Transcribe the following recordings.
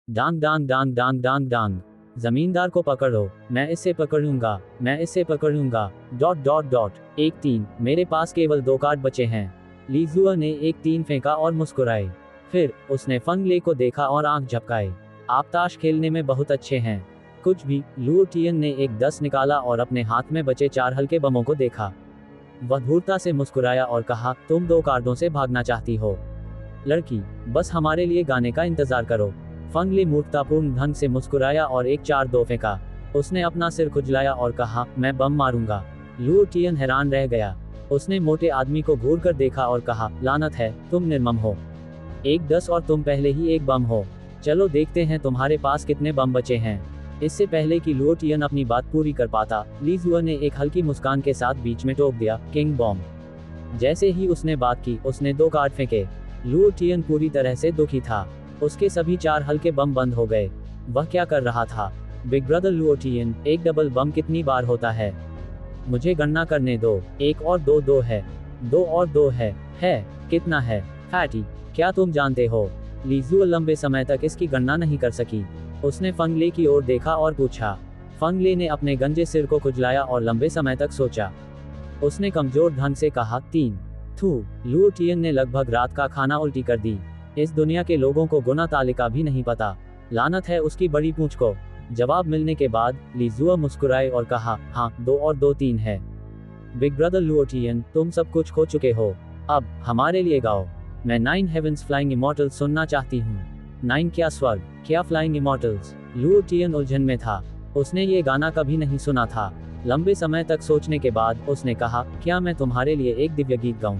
डांग डांग डांग डांग डांग डांग। जमींदार को पकड़ो, मैं इसे पकड़ूंगा, मैं इसे पकड़ूंगा। Dot dot dot. एक 3, मेरे पास केवल 2 कार्ड बचे हैं। लीजुआ ने एक 3 फेंका और मुस्कुराए। फिर उसने फंग ले को देखा और आंख झपकाए। आप ताश खेलने में बहुत अच्छे हैं। कुछ भी। लुओ टियन ने एक 10 निकाला और अपने हाथ में बचे 4 हल्के बमों को देखा। वह धूर्तता से मुस्कुराया और कहा, तुम 2 कार्डों से भागना चाहती हो लड़की, बस हमारे लिए गाने का इंतजार करो। फंग ले मूर्खतापूर्ण ढंग से मुस्कुराया और एक 4-2 फेंका। उसने अपना सिर खुजलाया और कहा, मैं बम मारूंगा। लुओ टियन हैरान रह गया। उसने मोटे आदमी को घूर कर देखा और कहा, लानत है, तुम निर्मम हो। एक 10 और तुम पहले ही एक बम हो। चलो देखते हैं तुम्हारे पास कितने बम बचे हैं। इससे पहले कि लुओ टियन अपनी बात पूरी कर पाता, लीजुआ ने एक हल्की मुस्कान के साथ बीच में टोक दिया, किंग बॉम्ब। जैसे ही उसने बात की, उसने 2 कार्ड फेंके। लुओ टियन पूरी तरह से दुखी था। उसके सभी 4 हल्के बम बंद हो गए। वह क्या कर रहा था? बिग ब्रदर लुओ टियन, एक डबल बम कितनी बार होता है? मुझे गणना करने दो। 1 और 2 2 है। 2 और 2 है कितना है? फैटी, क्या तुम जानते हो? लीजुआ लंबे समय तक इसकी गणना नहीं कर सकी। उसने फंग ले की ओर देखा और पूछा। फंग ले ने अपने गंजे सिर को खुजलाया और लंबे समय तक सोचा। उसने कमजोर ढंग से कहा, 3। थू। लुओ टियन ने लगभग रात का खाना उल्टी कर दी। इस दुनिया के लोगों को गुना तालिका भी नहीं पता। लानत है उसकी बड़ी पूंछ को। जवाब मिलने के बाद लीजुआ मुस्कुराए और कहा, हाँ, 2 और 2 3 है। बिग ब्रदर लुओ टियन, तुम सब कुछ खो चुके हो। अब हमारे लिए गाओ। मैं 9 हेवेंस फ्लाइंग इमॉर्टल्स सुनना चाहती हूँ। 9 क्या स्वर्ग, क्या फ्लाइंग इमॉर्टल्स? लुओ टियन उलझन में था। उसने ये गाना कभी नहीं सुना था। लंबे समय तक सोचने के बाद उसने कहा, क्या मैं तुम्हारे लिए एक दिव्य गीत गाऊं?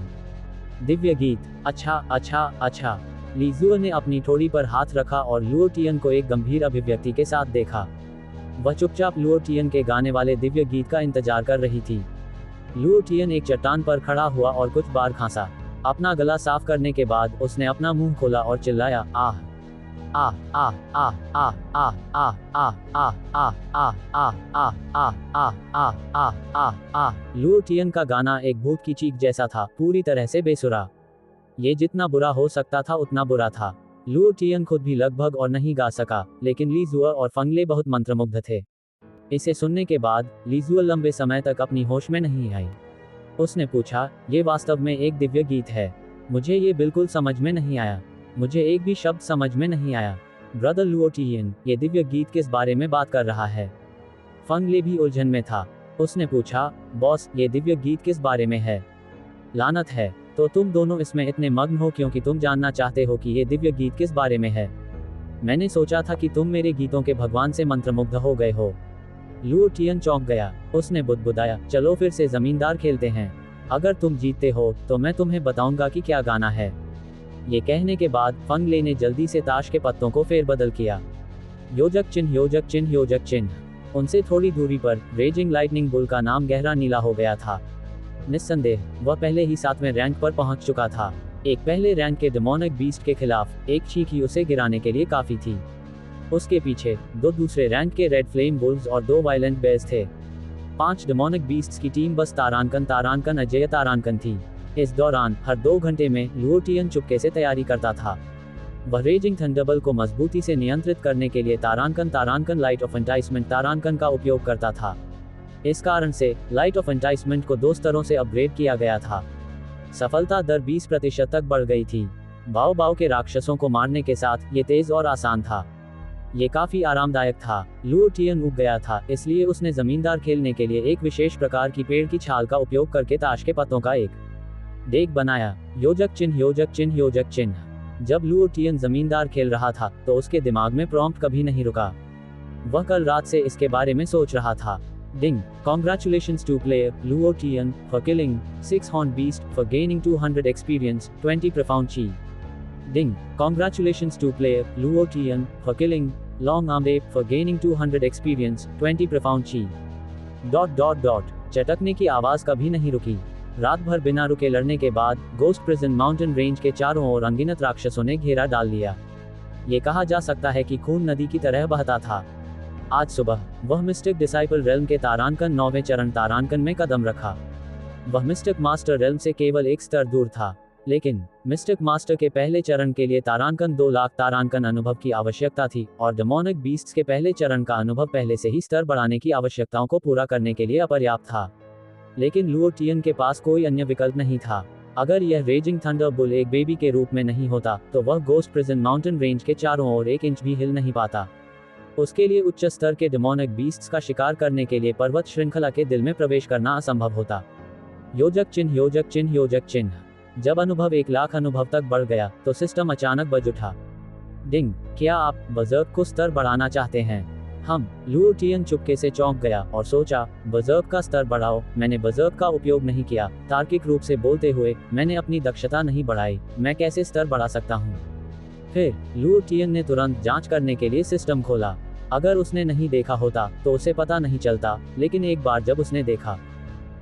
दिव्य गीत? अच्छा अच्छा अच्छा। लीजुआ ने अपनी ठोड़ी पर हाथ रखा और लुओ टियन को एक गंभीर अभिव्यक्ति के साथ देखा। वह चुपचाप लुओ टियन के गाने वाले दिव्य गीत का इंतजार कर रही थी। लुओ टियन एक चट्टान पर खड़ा हुआ और कुछ बार खांसा। अपना गला साफ करने के बाद उसने अपना मुंह खोला और चिल्लाया, आह आ आ आ आ आ आ आ आ आ आ आ आ आ आ आ आ आ आ। लुओ टियन का गाना एक भूत की चीख जैसा था, पूरी तरह से बेसुरा। ये जितना बुरा हो सकता था उतना बुरा था। लुओ टियन खुद भी लगभग और नहीं गा सका, लेकिन लीजुआ और फंगले बहुत मंत्रमुग्ध थे। इसे सुनने के बाद लीजुआ लंबे समय तक अपनी होश में नहीं आई। उसने पूछा, ये वास्तव में एक दिव्य गीत है? मुझे ये बिल्कुल समझ में नहीं आया। मुझे एक भी शब्द समझ में नहीं आया। ब्रदर लुओ टियन, ये दिव्य गीत किस बारे में बात कर रहा है? फंगले भी उलझन में था। उसने पूछा, बॉस, ये दिव्य गीत किस बारे में है? लानत है, तो तुम दोनों इसमें इतने मग्न हो क्योंकि तुम जानना चाहते हो कि ये दिव्य गीत किस बारे में है। मैंने सोचा था कि तुम मेरे गीतों के भगवान से मंत्रमुग्ध हो गए हो। लुओ टियन चौंक गया। उसने बुदबुदाया, चलो फिर से जमींदार खेलते हैं। अगर तुम जीतते हो तो मैं तुम्हें बताऊंगा कि क्या गाना है। ये कहने के बाद फंग ले ने जल्दी से ताश के पत्तों को फेरबदल किया। योजक चिन्ह, योजक चिन्ह, योजक चिन्ह। उनसे थोड़ी दूरी पर रेजिंग लाइटनिंग बुल का नाम गहरा नीला हो गया था। निस्संदेह वह पहले ही 7वें रैंक पर पहुंच चुका था। एक पहले रैंक के डेमोनिक बीस्ट के खिलाफ एक चीख ही उसे गिराने के लिए काफी थी। उसके पीछे 2 दूसरे रैंक के रेड फ्लेम बुल्स और 2 वायलेंट बेयर्स थे। 5 डेमोनिक बीस्ट्स की टीम बस तारांकन अजय तारांकन थी। इस दौरान हर 2 घंटे में लुओ टियन चुपके से तैयारी करता था। वह रेजिंग थंडरबोल्ट को मजबूती से नियंत्रित करने के लिए तारांकन लाइट ऑफ एंटाइसमेंट तारांकन का उपयोग करता था। इस कारण से लाइट ऑफ एंटाइसमेंट को 2 स्तरों से अपग्रेड किया गया था। सफलता दर 20% तक बढ़ गई थी। बाओ बाओ के राक्षसों को मारने के साथ ये तेज और आसान था। ये काफी आरामदायक था। लुओ टियन उग गया था, इसलिए उसने जमींदार खेलने के लिए एक विशेष प्रकार की पेड़ की छाल का उपयोग करके ताश के पत्तों का एक डेक बनाया। योजक चिन्ह, योजक चिन्ह, योजक चिन्ह। जब लुओ टियन जमींदार खेल रहा था तो उसके दिमाग में प्रॉम्प्ट कभी नहीं रुका। वह कल रात से इसके बारे में सोच रहा था। Ding! Congratulations to player Luo Tian for killing 6 horned beast for gaining 200 experience, 20 profound chi. Ding! Congratulations to player Luo Tian for killing long armed ape for gaining 200 experience, 20 profound chi. चटकने की आवाज कभी नहीं रुकी। रात भर बिना रुके लड़ने के बाद गोस्ट प्रिजन माउंटेन रेंज के चारों ओर अनगिनत राक्षसों ने घेरा डाल लिया। ये कहा जा सकता है कि खून नदी की तरह बहता था। आज सुबह वह मिस्टिक डिसाइपल रेल्म के तारांकन 9वें चरण तारांकन में कदम रखा। वह मिस्टिक मास्टर रेल्म से केवल एक स्तर दूर था। लेकिन मिस्टिक मास्टर के पहले चरण के लिए तारांकन 2 लाख तारांकन अनुभव की आवश्यकता थी, और डेमोनिक बीस्ट्स के पहले चरण का अनुभव पहले से ही स्तर बढ़ाने की आवश्यकताओं को पूरा करने के लिए अपर्याप्त था। लेकिन लुओ टियन के पास कोई अन्य विकल्प नहीं था। अगर यह रेजिंग थंडरबुल एक बेबी के रूप में नहीं होता, तो वह गोस्ट प्रिजन माउंटेन रेंज के चारों ओर 1 इंच भी हिल नहीं पाता। उसके लिए उच्च स्तर के डेमोनिक बीस्ट्स का शिकार करने के लिए पर्वत श्रृंखला के दिल में प्रवेश करना असंभव होता। योजक चिन्ह, योजक चिन्ह, योजक चिन्ह। जब अनुभव 1 लाख अनुभव तक बढ़ गया, तो सिस्टम अचानक बज उठा। डिंग, क्या आप बजर्क को स्तर बढ़ाना चाहते हैं? लुओ टियन चुपके से चौंक गया और सोचा, बजर्क का स्तर बढ़ाओ? मैंने बजर्क का उपयोग नहीं किया। तार्किक रूप से बोलते हुए, मैंने अपनी दक्षता नहीं बढ़ाई, मैं कैसे स्तर बढ़ा सकता हूँ? फिर लुओ टियन ने तुरंत जांच करने के लिए सिस्टम खोला। अगर उसने नहीं देखा होता तो उसे पता नहीं चलता, लेकिन एक बार जब उसने देखा,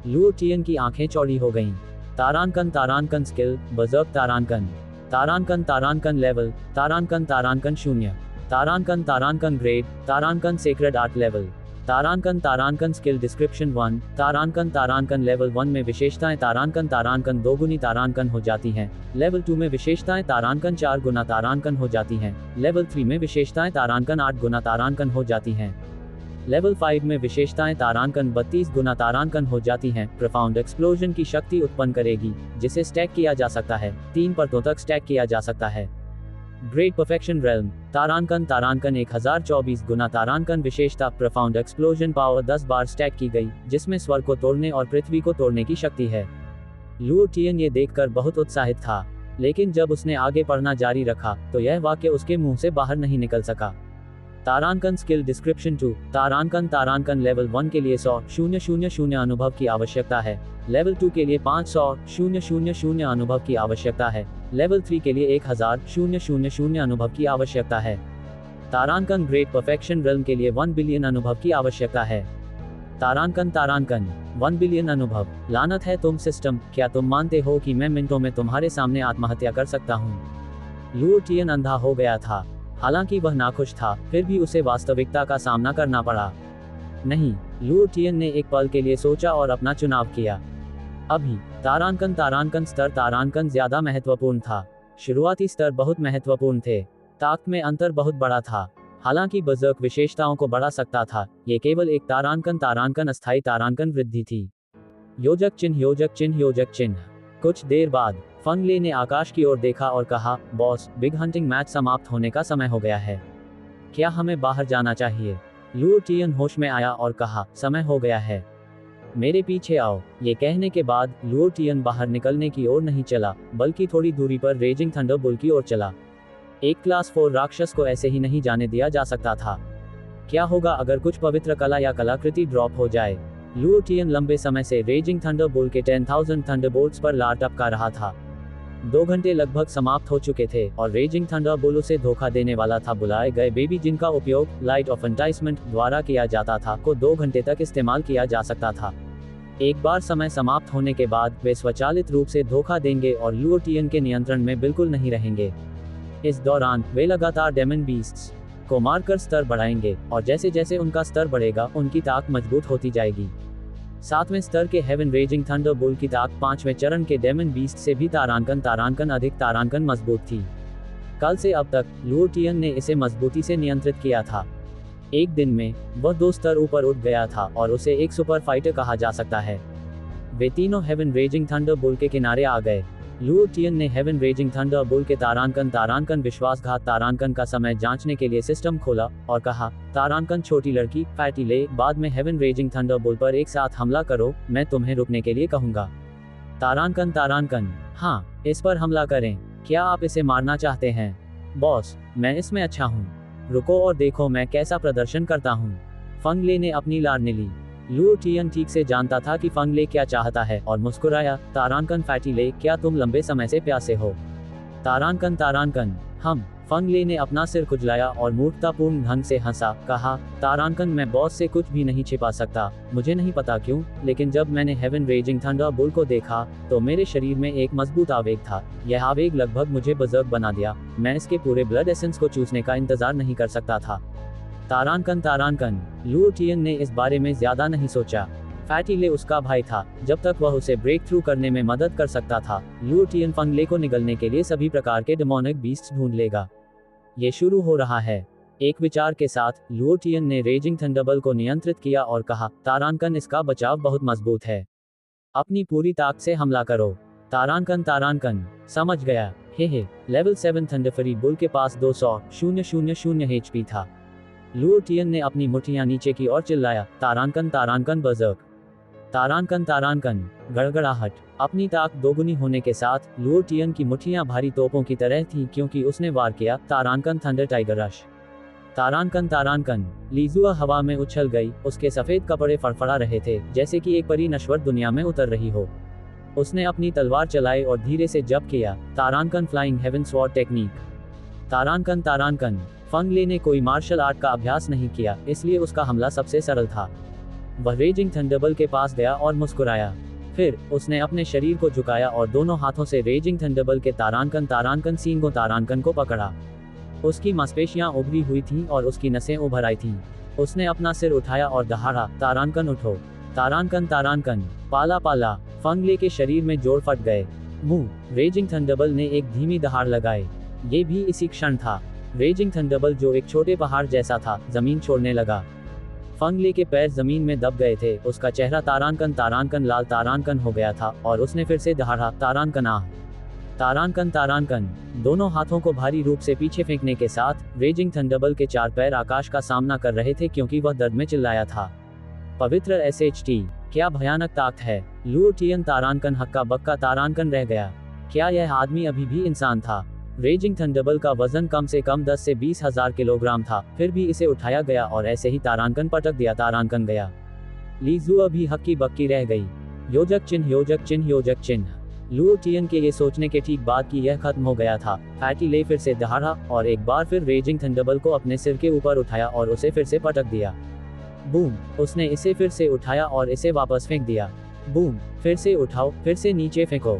लुओ टियन की आंखें चौड़ी हो गईं। तारांकन, तारांकन स्किल, बजर्क तारांकन, तारांकन, तारांकन लेवल, तारांकन, तारांकन 0, तारांकन, तारांकन ग्रेड, तारांकन सेक्रेड आर्ट लेवल, तारांकन, तारांकन स्किल डिस्क्रिप्शन 1, तारांकन, तारांकन लेवल 1 में विशेषताएं तारांकन, तारांकन 2 गुनी तारांकन हो जाती हैं। लेवल 2 में विशेषताएं तारांकन 4 गुना तारांकन हो जाती हैं। लेवल 3 में विशेषताएं तारांकन 8 गुना तारांकन हो जाती हैं। लेवल 5 में विशेषताएं तारांकन 32 गुना तारांकन हो जाती हैं। प्रोफाउंड एक्सप्लोजन की शक्ति उत्पन्न करेगी, जिसे स्टैक किया जा सकता है, 3 परतों तक स्टैक किया जा सकता है। ग्रेट परफेक्शन रेल्म, तारांकन, तारांकन 1024 गुना तारांकन विशेषता, प्रोफाउंड एक्सप्लोजन पावर 10 बार स्टैक की गई, जिसमें स्वर्ग को तोड़ने और पृथ्वी को तोड़ने की शक्ति है। लुओ टियन ये देखकर बहुत उत्साहित था, लेकिन जब उसने आगे पढ़ना जारी रखा, तो यह वाक्य उसके मुंह से बाहर नहीं निकल सका। तारांकन स्किल डिस्क्रिप्शन 2, तारांकन, तारांकन लेवल 1 के लिए 100,000 अनुभव की आवश्यकता है। लेवल 2 के लिए 500,000 अनुभव की आवश्यकता है। लेवल 3 के लिए 1000,000 अनुभव की आवश्यकता है। तारांकन ग्रेट परफेक्शन रेल्म के लिए 1 बिलियन अनुभव की आवश्यकता है। तारांकन, तारांकन 1 बिलियन अनुभव। लानत है तुम सिस्टम, क्या तुम मानते हो कि मैं मिनटों में तुम्हारे सामने आत्महत्या कर सकता हूँ? लुओ टियन अंधा हो गया था। हालांकि वह नाखुश था, फिर भी उसे वास्तविकता का सामना करना पड़ा। नहीं, लुओ टियन ने एक पल के लिए सोचा और अपना चुनाव किया। अभी तारांकन, तारांकन स्तर तारांकन ज्यादा महत्वपूर्ण था। शुरुआती स्तर बहुत महत्वपूर्ण थे। ताकत में अंतर बहुत बड़ा था। हालांकि बजर्क विशेषताओं को बढ़ा सकता था, ये केवल एक तारांकन, तारांकन अस्थायी तारांकन वृद्धि थी। योजक चिन्ह, योजक चिन्ह, योजक चिन्ह। कुछ देर बाद फंग ले ने आकाश की ओर देखा और कहा, बॉस, बिग हंटिंग मैच समाप्त होने का समय हो गया है। क्या हमें बाहर जाना चाहिए? लुओ टियन होश में आया और कहा, समय हो गया है, मेरे पीछे आओ। ये कहने के बाद लुओ टियन बाहर निकलने की ओर नहीं चला, बल्कि थोड़ी दूरी पर रेजिंग थंडरबुल की ओर चला। एक क्लास 4 राक्षस को ऐसे ही नहीं जाने दिया जा सकता था। क्या होगा अगर कुछ पवित्र कला या कलाकृति ड्रॉप हो जाए? लुओ टियन लंबे समय से रेजिंग थंडरबोल्ट के 10,000 थंडरबोल्ट्स पर लार टपका रहा था। 2 घंटे लगभग समाप्त हो चुके थे और रेजिंग थंडरबोल्ट उसे धोखा देने वाला था। बुलाए गए बेबी, जिनका उपयोग लाइट ऑफ एंटाइसमेंट द्वारा किया जाता था, को 2 घंटे तक इस्तेमाल किया जा सकता था। एक बार समय समाप्त होने के बाद वे स्वचालित रूप से धोखा देंगे और लुओ टियन के नियंत्रण में बिल्कुल नहीं रहेंगे। इस दौरान वे लगातार डेमन बीस्ट्स को मारकर स्तर बढ़ाएंगे, और जैसे जैसे उनका स्तर बढ़ेगा, उनकी ताकत मजबूत होती जाएगी। 7वें स्तर के हेवन रेजिंग थंडरबोल्ट की ताकत 5वें चरण के डेमन बीस्ट से भी तारांकन अधिक तारांकन मजबूत थी। कल से अब तक लुओ टियन ने इसे मजबूती से नियंत्रित किया था। एक दिन में वह 2 स्तर ऊपर उठ गया था और उसे एक सुपर फाइटर कहा जा सकता है। वे तीनों हेवन रेजिंग थंडरबोल्ट के किनारे आ गए। लुओ टियन ने हेवन रेजिंग थंडरबोल्ट के तारांकन विश्वासघात तारांकन का समय जांचने के लिए सिस्टम खोला और कहा, तारांकन छोटी लड़की, फैटी ले, बाद में हेवन रेजिंग थंडरबोल्ट पर एक साथ हमला करो, मैं तुम्हें रुकने के लिए कहूंगा। तारांकन, हाँ, इस पर हमला करें। क्या आप इसे मारना चाहते हैं? बॉस, मैं इसमें अच्छा हूँ। रुको और देखो मैं कैसा प्रदर्शन करता हूँ। फंग ले ने अपनी लार ली। लुओ टियन ठीक से जानता था कि फंग ले क्या चाहता है और मुस्कुराया। तारांकन फैटी ले, क्या तुम लंबे समय से प्यासे हो? तारांकन, हम। फंग ले ने अपना सिर खुजलाया और मूर्खतापूर्ण ढंग से हंसा, कहा, तारांकन, मैं बॉस से कुछ भी नहीं छिपा सकता। मुझे नहीं पता क्यों, लेकिन जब मैंने हेवन रेजिंग थंडरबोल्ट को देखा, तो मेरे शरीर में एक मजबूत आवेग था। यह आवेग लगभग मुझे बजर्क बना दिया। मैं इसके पूरे ब्लड एसेंस को चूसने का इंतजार नहीं कर सकता था। तारांकन, लुओ टियन ने इस बारे में ज्यादा नहीं सोचा। फैटी ले उसका भाई था, जब तक वह उसे ब्रेक थ्रू करने में मदद कर सकता था, लुओ टियन फंग ले को निगलने के लिए सभी प्रकार के डेमोनिक बीस्ट्स ढूंढ लेगा। ये शुरू हो रहा है। एक विचार के साथ लुओ टियन ने रेजिंग थंडरबोल्ट को नियंत्रित किया और कहा, तारानकन इसका बचाव बहुत मजबूत है, अपनी पूरी ताकत से हमला करो। तारानकन समझ गया। हे लेवल 7 थंडरफरी बुल के पास 200,000 HP था। लुओ टियन ने अपनी मुट्ठियां नीचे की ओर चिल्लाया, तारानकन बर्जर्क। तारानकन गड़गड़ाहट। अपनी ताकत दोगुनी होने के साथ लुओ टियन की मुट्ठियां भारी तोपों की तरह थीं क्योंकि उसने वार किया, तारानकन थंडर टाइगर रश। तारानकन लीजुआ हवा में उछल गई, उसके सफेद कपड़े फड़फड़ा रहे थे, जैसे कि एक परी नश्वर दुनिया में उतर रही हो। उसने अपनी तलवार चलाई और धीरे से जप किया, तारानकन फ्लाइंग हेवन स्वॉर्ड टेक्निक। तारानकन फंग ले ने कोई मार्शल आर्ट का अभ्यास नहीं किया, इसलिए उसका हमला सबसे सरल था। वह रेजिंग थंडरबोल्ट के पास गया और मुस्कुराया। फिर उसने अपने शरीर को झुकाया और दोनों हाथों से रेजिंग थंडरबोल्ट के तारानकन सींगों तारानकन को पकड़ा। उसकी मांसपेशियां उभरी हुई थीं और उसकी नसें उभर आई थीं। उसने अपना सिर उठाया और दहाड़ा, तारानकन उठो। तारानकन पाला फंग ले के शरीर में जोड़ फट गए। मुंह रेजिंग थंडरबोल्ट ने एक धीमी दहाड़ लगाई। ये भी इसी क्षण था। रेजिंग थंडरबोल्ट जो एक छोटे पहाड़ जैसा था, जमीन छोड़ने लगा। फंग ले के पैर जमीन में दब गए थे, उसका चेहरा तारानकन लाल तारानकन हो गया था और उसने फिर से दहाड़ा, तारानकन दोनों हाथों को भारी रूप से पीछे फेंकने के साथ रेजिंग थंडरबोल्ट के 4 पैर आकाश का सामना कर रहे थे क्योंकि वह दर्द में चिल्लाया था। पवित्र SHT, क्या भयानक ताकत है। लुओ टियन तारानकन हक्का बक्का तारानकन रह गया। क्या यह आदमी अभी भी इंसान था? रेजिंग थंडरबोल्ट का वजन कम से कम 10 से 20 हजार किलोग्राम था, फिर भी इसे उठाया गया और ऐसे ही तारानकन पटक दिया, तारानकन गया। लीजुआ भी हक्की बक्की रह गई। योजक चिन्ह। लुओ टियन के ये सोचने के ठीक बाद कि यह खत्म हो गया था, फैटी ले फिर से दहाड़ा और एक बार फिर रेजिंग थंडरबोल्ट को अपने सिर के ऊपर उठाया और उसे फिर से पटक दिया। बूम, उसने इसे फिर से उठाया और इसे वापस फेंक दिया। बूम, फिर से उठाओ, फिर से नीचे फेंको। ...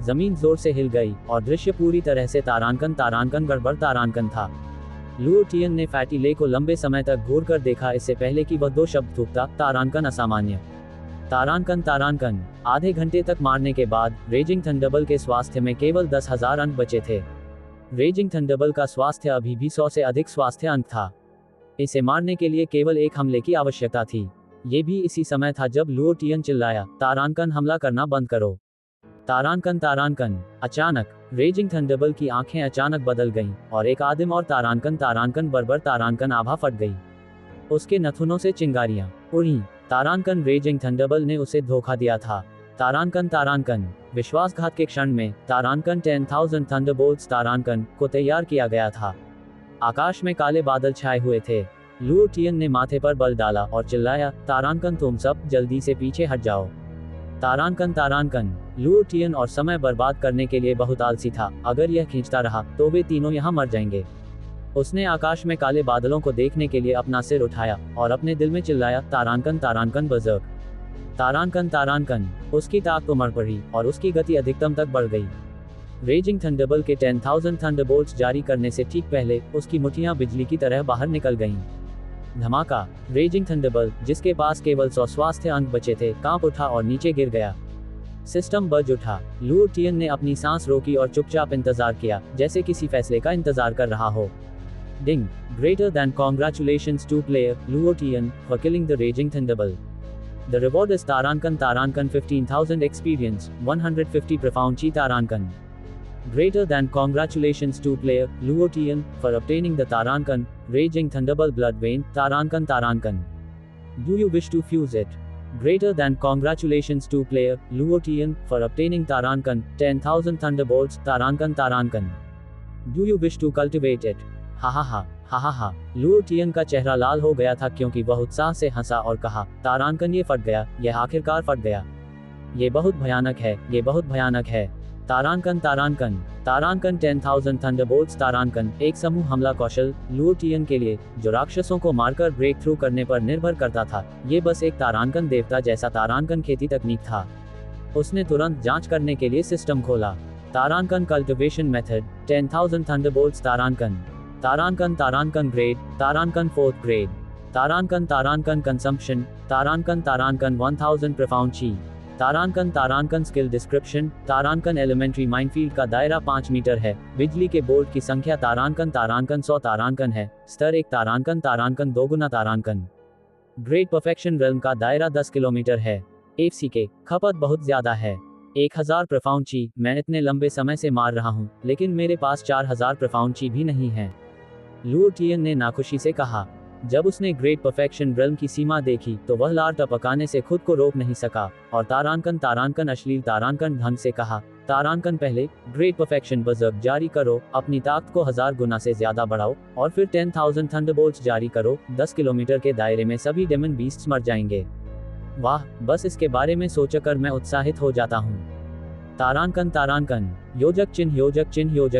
जमीन जोर से हिल गई और दृश्य पूरी तरह से तारानकन गड़बड़ तारानकन था। लुओ टियन ने फैटी ले को लंबे समय तक घूर कर देखा, इससे पहले कि वह 2 शब्द थूकता, तारानकन असामान्य। तारानकन आधे घंटे तक मारने के बाद रेजिंग थंडरबोल्ट के स्वास्थ्य में केवल 10,000 अंक बचे थे। रेजिंग थंडरबोल्ट का स्वास्थ्य अभी भी 100 से अधिक स्वास्थ्य अंक था। इसे मारने के लिए केवल एक हमले की आवश्यकता थी। ये भी इसी समय था जब लुओ टियन चिल्लाया, तारानकन हमला करना बंद करो। तारानकन अचानक रेजिंग थंडरबोल्ट की आंखें अचानक बदल गईं और एक आदिम और तारानकन बर्बर तारानकन आभा फट गई। उसके नथुनों से चिंगारियां उड़ी। तारानकन रेजिंग थंडरबोल्ट ने उसे धोखा दिया था। तारानकन विश्वासघात के क्षण में तारानकन 10,000 थंडरबोल्ट्स तारानकन को तैयार किया गया था। आकाश में काले बादल छाए हुए थे। लुओ टियन ने माथे पर बल डाला और चिल्लाया, तारानकन तुम सब जल्दी से पीछे हट जाओ। तारानकन लुओ टियन और समय बर्बाद करने के लिए बहुत आलसी था। अगर यह खींचता रहा तो वे तीनों यहाँ मर जाएंगे। उसने आकाश में काले बादलों को देखने के लिए अपना सिर उठाया और अपने दिल में चिल्लाया, तारानकन बर्जर्क। तारानकन उसकी ताकत उमड़ पड़ी और उसकी गति अधिकतम तक बढ़ गई। रेजिंग थंडरबोल्ट के 10,000 थंडरबोल्ट्स जारी करने से ठीक पहले उसकी मुट्ठियां बिजली की तरह बाहर निकल गईं। धमाका। रेजिंग थंडरबोल्ट, जिसके पास केवल 100 स्वास्थ्य अंक बचे थे, कांप उठा और नीचे गिर गया। सिस्टम बज उठा। लुओ टियन ने अपनी सांस रोकी और चुपचाप इंतजार किया, जैसे किसी फैसले का इंतजार कर रहा हो। Ding! Greater than congratulations to player Luo Tian for killing the Raging Thunderbolt. The reward is Tarankan 15,000 experience, 150 profound chi Tarankan. Greater than congratulations to player Luo Tian for obtaining the Tarankan Raging Thunderbolt Blood Vein, Tarankan. Do you wish to fuse it? Greater than congratulations to player Luo Tian for obtaining Tarankan 10,000 Thunderbolts, Tarankan. Do you wish to cultivate it? हा। Luo टियन का चेहरा लाल हो गया था क्योंकि वह उत्साह से हंसा और कहा, तारानकन ये फट गया, यह आखिरकार फट गया। ये बहुत भयानक है। तारानकन 10,000 थंडरबोल्ट्स तारानकन, एक समूह हमला कौशल लुओ टियन के लिए, जो राक्षसों को मारकर ब्रेक थ्रू करने पर निर्भर करता था। ये बस एक तारानकन देवता जैसा तारानकन खेती तकनीक था। उसने तुरंत जांच करने के लिए सिस्टम खोला। तारानकन कल्टिवेशन मेथड, 10,000 थंडरबोल्ट्स तारानकन ग्रेड, तारानकन 4th ग्रेड, तारानकन कंजम्पशन, तारांकन 1000 प्रोफाउंड ची। तारांकन स्किल डिस्क्रिप्शन। तारांकन एलिमेंट्री माइनफील्ड का दायरा 5 मीटर है। बिजली के बोल्ट की संख्या तारांकन 100 तारांकन है। स्तर 1 तारांकन 2 गुना तारांकन। ग्रेट परफेक्शन रेल्म का दायरा 10 किलोमीटर है। एफसी के खपत बहुत ज्यादा है। 1000 प्रोफाउंड ची। मैं इतने लंबे समय से मार रहा हूँ, लेकिन मेरे पास 4000 प्रोफाउंड ची भी नहीं है, लुओ टियन ने नाखुशी से कहा। जब उसने ग्रेट परफेक्शन रेल्म की सीमा देखी तो वह लार टपकाने से खुद को रोक नहीं सका और तारांकन अश्लील तारांकन ढंग से कहा, तारांकन पहले ग्रेट परफेक्शन बजर्ग जारी करो, अपनी ताकत को 1000 गुना से ज्यादा बढ़ाओ और फिर 10,000 थंडरबोल्ट्स जारी करो। 10 किलोमीटर के दायरे में सभी डेमन बीस्ट्स मर जाएंगे। वाह, बस इसके बारे में सोचकर मैं उत्साहित हो जाता हूँ। तारांकन योजक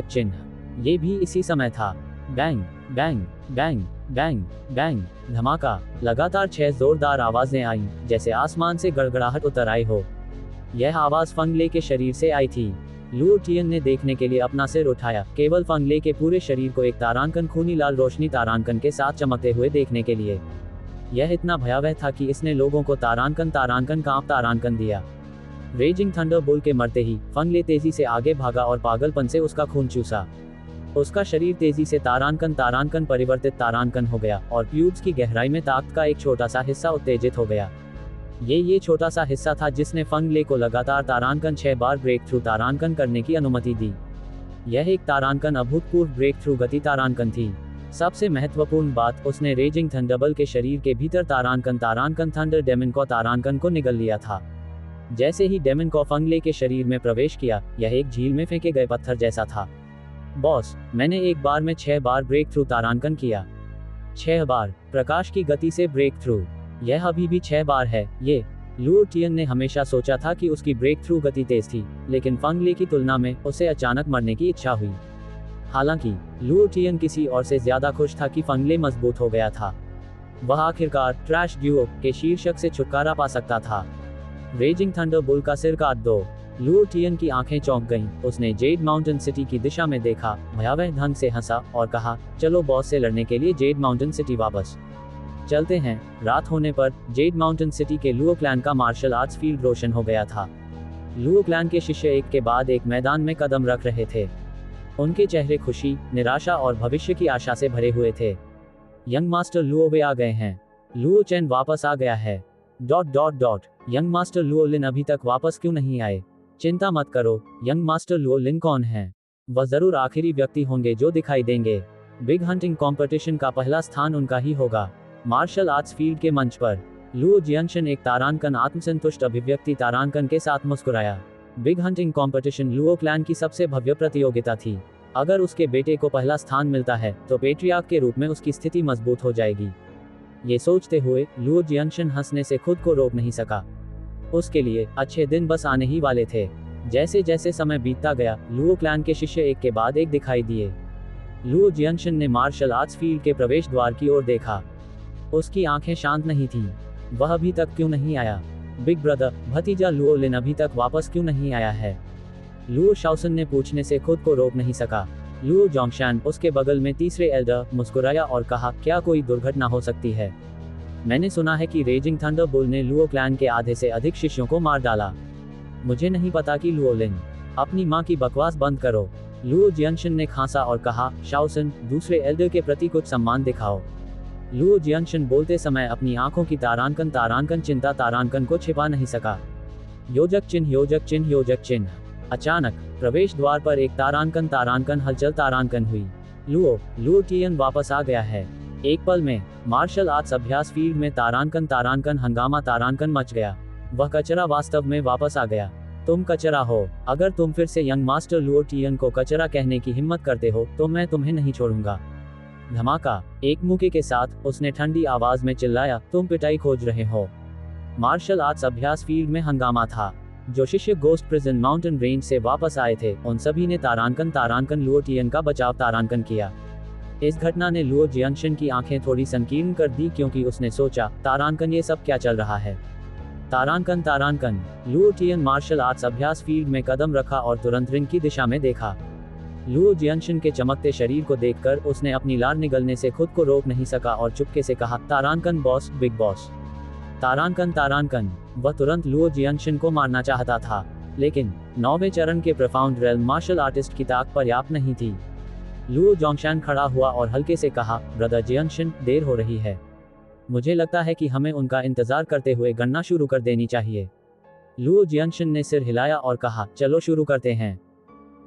चिन्ह। ये भी इसी समय था। Bang bang bang bang bang धमाका। लगातार 6 जोरदार आवाजें आईं, जैसे आसमान से गड़गड़ाहट उतर आई हो। यह आवाज फंगले के शरीर से आई थी। लुओ टियन ने देखने के लिए अपना सिर उठाया, केवल फंगले के पूरे शरीर को एक तारांकन खूनी लाल रोशनी तारांकन के साथ चमकते हुए देखने के लिए। यह इतना भयावह था कि इसने लोगों को तारांकन कांप तारांकन दिया। रेजिंग थंडरबोल्ट के मरते ही फंगले तेजी से आगे भागा और पागलपन से उसका खून चूसा। उसका शरीर तेजी से तारांकन परिवर्तित तारांकन हो गया और ट्यूब्स की गहराई में ताकत का एक छोटा सा हिस्सा उत्तेजित हो गया। ये छोटा सा हिस्सा था जिसने फंगले को लगातार तारांकन 6 बार ब्रेक थ्रू तारांकन करने की अनुमति दी। यह एक तारांकन अभूतपूर्व ब्रेक थ्रू गति तारांकन थी। सबसे महत्वपूर्ण बात, उसने रेजिंग थंडरबोल्ट के शरीर के भीतर तारांकन थंडर डेमन को तारांकन को निगल लिया था। जैसे ही डेमन को फंगले के शरीर में प्रवेश किया, यह एक झील में फेंके गए पत्थर जैसा था। बॉस, मैंने एक बार में 6 बार ब्रेक थ्रू तारांकन किया। 6 बार प्रकाश की गति से ब्रेक थ्रू। यह अभी भी 6 बार है। ये लुओ टियन ने हमेशा सोचा था कि उसकी ब्रेक थ्रू गति तेज थी, लेकिन फंगले की तुलना में उसे अचानक मरने की इच्छा हुई। हालांकि लुओ टियन किसी और से ज्यादा खुश था कि फंगले मजबूत हो गया था। वह आखिरकार ट्रैश ड्यूओ के शीर्षक से छुटकारा पा सकता था। रेजिंग थंडरबोल्ट का सिर काट दो। लुओ टियन की आंखें चौंक गईं। उसने जेड माउंटेन सिटी की दिशा में देखा, भयावह ढंग से हंसा और कहा, चलो बॉस से लड़ने के लिए जेड माउंटेन सिटी वापस चलते हैं। रात होने पर जेड माउंटेन सिटी के लुओ क्लैन का मार्शल आर्ट्स फील्ड रोशन हो गया था। लुओ क्लैन के शिष्य एक के बाद एक मैदान में कदम रख रहे थे। उनके चेहरे खुशी, निराशा और भविष्य की आशा से भरे हुए थे। यंग मास्टर लुओ वे आ गए हैं। लुओ चेन वापस आ गया है। ... यंग मास्टर लुओ लिन अभी तक वापस क्यों नहीं आए? चिंता मत करो, यंग मास्टर लुओ लिन कौन है? वह जरूर आखिरी व्यक्ति होंगे जो दिखाई देंगे। बिग हंटिंग कंपटीशन का पहला स्थान उनका ही होगा। मार्शल आर्ट्स फील्ड के मंच पर लुओ जियनशन एक तारांकन आत्मसंतुष्ट अभिव्यक्ति तारांकन के साथ मुस्कुराया। Big hunting competition Luo clan की सबसे भव्य प्रतियोगिता थी। अगर उसके बेटे को पहला स्थान मिलता है तो पेट्रियार्क के रूप में उसकी स्थिति मजबूत हो जाएगी। ये सोचते हुए लुओ जियनशन हंसने से खुद को रोक नहीं सका। उसके लिए अच्छे दिन बस आने ही वाले थे। जैसे जैसे समय बीतता गया, लुओ क्लैन के शिष्य एक के बाद एक दिखाई दिए। लुओ जियनशन ने मार्शल आर्ट्स फील्ड के प्रवेश द्वार की ओर देखा। उसकी आंखें शांत नहीं थीं। वह अभी तक क्यों नहीं आया? बिग ब्रदर, भतीजा लुओ लिन अभी तक वापस क्यों नहीं आया है? लुओ शाओसन ने पूछने से खुद को रोक नहीं सका। लुओ जोंगशान, उसके बगल में तीसरे एल्डर, मुस्कुराया और कहा, क्या कोई दुर्घटना हो सकती है? मैंने सुना है कि रेजिंग थंडरबोल्ट ने लुओ क्लैन के आधे से अधिक शिष्यों को मार डाला। मुझे नहीं पता कि लुओ लिन। अपनी माँ की बकवास बंद करो। लुओ जियनशन ने खांसा और कहा, शाओसन, दूसरे एल्डर के प्रति कुछ सम्मान दिखाओ। लुओ जियनशन बोलते समय अपनी आंखों की तारांकन चिंता तारांकन को छिपा नहीं सका। योजक चिन्ह। अचानक प्रवेश द्वार पर एक तारांकन हलचल तारांकन हुई। लुओ टियन वापस आ गया है। एक पल में मार्शल आर्ट्स अभ्यास फील्ड में तारांकन हंगामा तारांकन मच गया। वह कचरा वास्तव में वापस आ गया। तुम कचरा हो। अगर तुम फिर से यंग मास्टर लुओ टियन को कचरा कहने की हिम्मत करते हो तो मैं तुम्हें नहीं छोड़ूंगा। धमाका। एक मुक्के के साथ उसने ठंडी आवाज में चिल्लाया, तुम पिटाई खोज रहे हो। मार्शल आर्ट्स अभ्यास फील्ड में हंगामा था। जो शिष्य गोस्ट प्रिजन माउंटेन रेंज से वापस आए थे, उन सभी ने तारांकन लुओ टियन का बचाव तारांकन किया। इस घटना ने लुओ जियनशन की आंखें थोड़ी संकीर्ण कर दी, क्योंकि उसने सोचा, तारांकन, ये सब क्या चल रहा है? तारांकन। लुओ टियन मार्शल आर्ट्स अभ्यास फील्ड में कदम रखा और तुरंत रिंग की दिशा में देखा। लुओ जियनशन के चमकते शरीर को देखकर उसने अपनी लार निगलने से खुद को रोक नहीं सका और चुपके से कहा, तारांकन बॉस, बिग बॉस। तारांकन तारांकन। वह तुरंत लुओ जियानशिन को मारना चाहता था, लेकिन 9वें चरण के प्रोफाउंड रेल्म मार्शल आर्टिस्ट की ताकत पर्याप्त नहीं थी। लुओ जोंगशान खड़ा हुआ और हल्के से कहा, ब्रदर जियानशिन, देर हो रही है। मुझे लगता है कि हमें उनका इंतजार करते हुए गणना शुरू कर देनी चाहिए। लुओ जियानशिन ने सिर हिलाया और कहा, चलो शुरू करते हैं।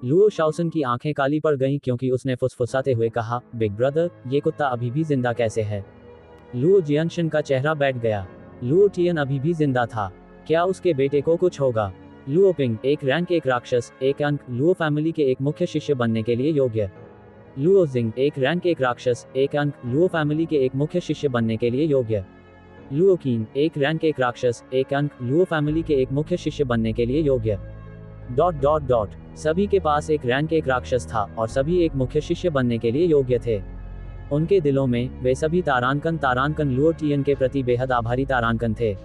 लुओ शाओसन की आंखें काली पड़ गईं क्योंकि उसने फुसफुसाते हुए कहा, बिग ब्रदर, ये कुत्ता अभी भी जिंदा कैसे है? लुओ जियानशिन का चेहरा बैठ गया। लुओ टियन अभी भी जिंदा था। क्या उसके बेटे को कुछ होगा? लुओ पिंग, एक रैंक, एक राक्षस, एक अंक, लुओ फैमिली के एक मुख्य शिष्य बनने के लिए योग्य। लुओ जिंग, एक रैंक, एक राक्षस, एक अंक, लुओ फैमिली के एक मुख्य शिष्य बनने के लिए योग्य। लुओ कीन, एक रैंक, एक राक्षस, एक अंक, लुओ फैमिली के एक मुख्य शिष्य बनने के लिए योग्य। ... सभी के पास एक रैंक, एक राक्षस था और सभी एक मुख्य शिष्य बनने के लिए योग्य थे। उनके दिलों में वे सभी तारांकन लुओ टियन के प्रति बेहद आभारी तारांकन थे।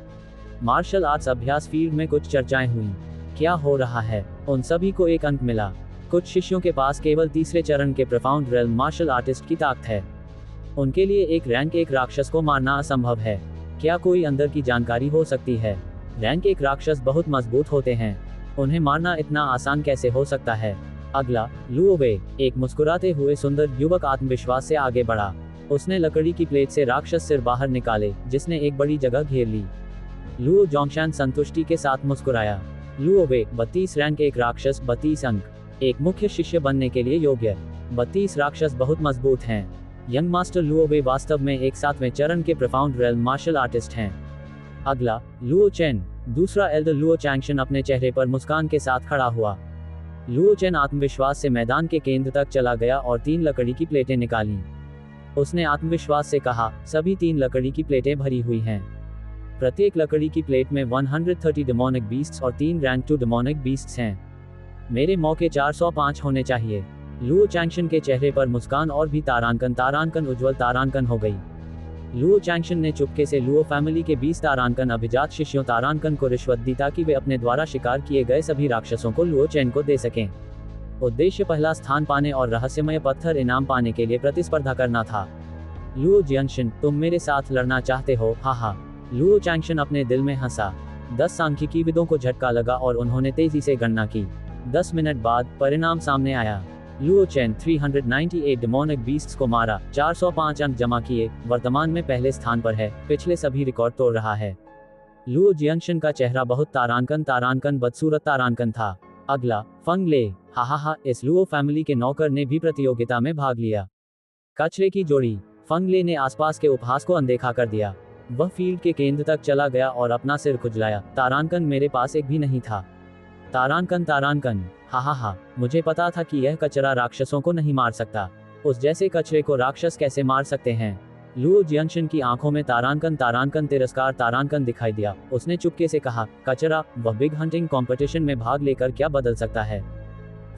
मार्शल आर्ट्स अभ्यास फील्ड में कुछ चर्चाएं हुई। क्या हो रहा है? उन सभी को एक अंक मिला। कुछ शिष्यों के पास केवल तीसरे चरण के प्रोफाउंड रेल्म मार्शल आर्टिस्ट की ताकत है। उनके लिए एक रैंक, एक राक्षस को मारना असंभव है। क्या कोई अंदर की जानकारी हो सकती है? रैंक एक राक्षस बहुत मजबूत होते हैं, उन्हें मारना इतना आसान कैसे हो सकता है? अगला, लुओ वे, एक मुस्कुराते हुए सुंदर युवक आत्मविश्वास से आगे बढ़ा। उसने लकड़ी की प्लेट से राक्षस सिर बाहर निकाले, जिसने एक बड़ी जगह घेर ली। लुओ जोंगशान संतुष्टि के साथ मुस्कुराया। लुओ वे, 32 रैंक, एक राक्षस, 32 अंक, एक मुख्य शिष्य बनने के लिए योग्य। 32 राक्षस बहुत मजबूत हैं। यंग मास्टर लुओ वे वास्तव में एक 7वें चरण के प्रोफाउंड रेल्म मार्शल आर्टिस्ट हैं। अगला, लुओ चेन, दूसरा एल्डर लुओ चैंगशन अपने चेहरे पर मुस्कान के साथ खड़ा हुआ। लुओ चेन आत्मविश्वास से मैदान के केंद्र तक चला गया और 3 लकड़ी की प्लेटें निकालीं। उसने आत्मविश्वास से कहा, सभी 3 लकड़ी की प्लेटें भरी हुई हैं। प्रत्येक लकड़ी की प्लेट में 130 डेमोनिक बीस्ट्स और 3 रैंक 2 डेमोनिक बीस्ट्स हैं। मेरे मौके 405 होने चाहिए। लुओ चैंगशन के चेहरे पर मुस्कान और भी तारांकन उज्ज्वल तारांकन हो गई। लुओ चैंगशन ने चुपके से लुओ फैमिली के 20 तारांकन अभिजात शिष्यों तारांकन को रिश्वत दी ताकि वे अपने द्वारा शिकार किए गए सभी राक्षसों को लुओ चेन को दे सकें। उद्देश्य पहला स्थान पाने और रहस्यमय पत्थर इनाम पाने के लिए प्रतिस्पर्धा करना था। लुओ जियानशिन, तुम मेरे साथ लड़ना चाहते हो? हा। लुओ चैंगशन अपने दिल में हंसा। 10 सांख्यिकीविदों को झटका लगा और उन्होंने तेजी से गणना की। 10 मिनट बाद परिणाम सामने आया। लुओ चेन 398 डेमोनिक बीस्ट्स को मारा, 405 अंक जमा किए, वर्तमान में पहले स्थान पर है, पिछले सभी रिकॉर्ड तोड़ रहा है। लुओ जियानशिन का चेहरा बहुत तारांकन बदसूरत तारांकन था। अगला, फंग ले, हा, इस लुओ फैमिली के नौकर ने भी प्रतियोगिता में भाग लिया। कचरे की जोड़ी। फंग ले ने आसपास के उपहास को अनदेखा कर दिया। वह फील्ड के केंद्र तक चला गया और अपना सिर खुजलाया। तारांकन, मेरे पास एक भी नहीं था। तारांकन, हा, मुझे पता था कि यह कचरा राक्षसों को नहीं मार सकता। उस जैसे कचरे को राक्षस कैसे मार सकते हैं? लुओ जियानशिन की आंखों में तारांकन तिरस्कार तारांकन दिखाई दिया। उसने चुपके से कहा, कचरा, वह बिग हंटिंग कंपटीशन में भाग लेकर क्या बदल सकता है?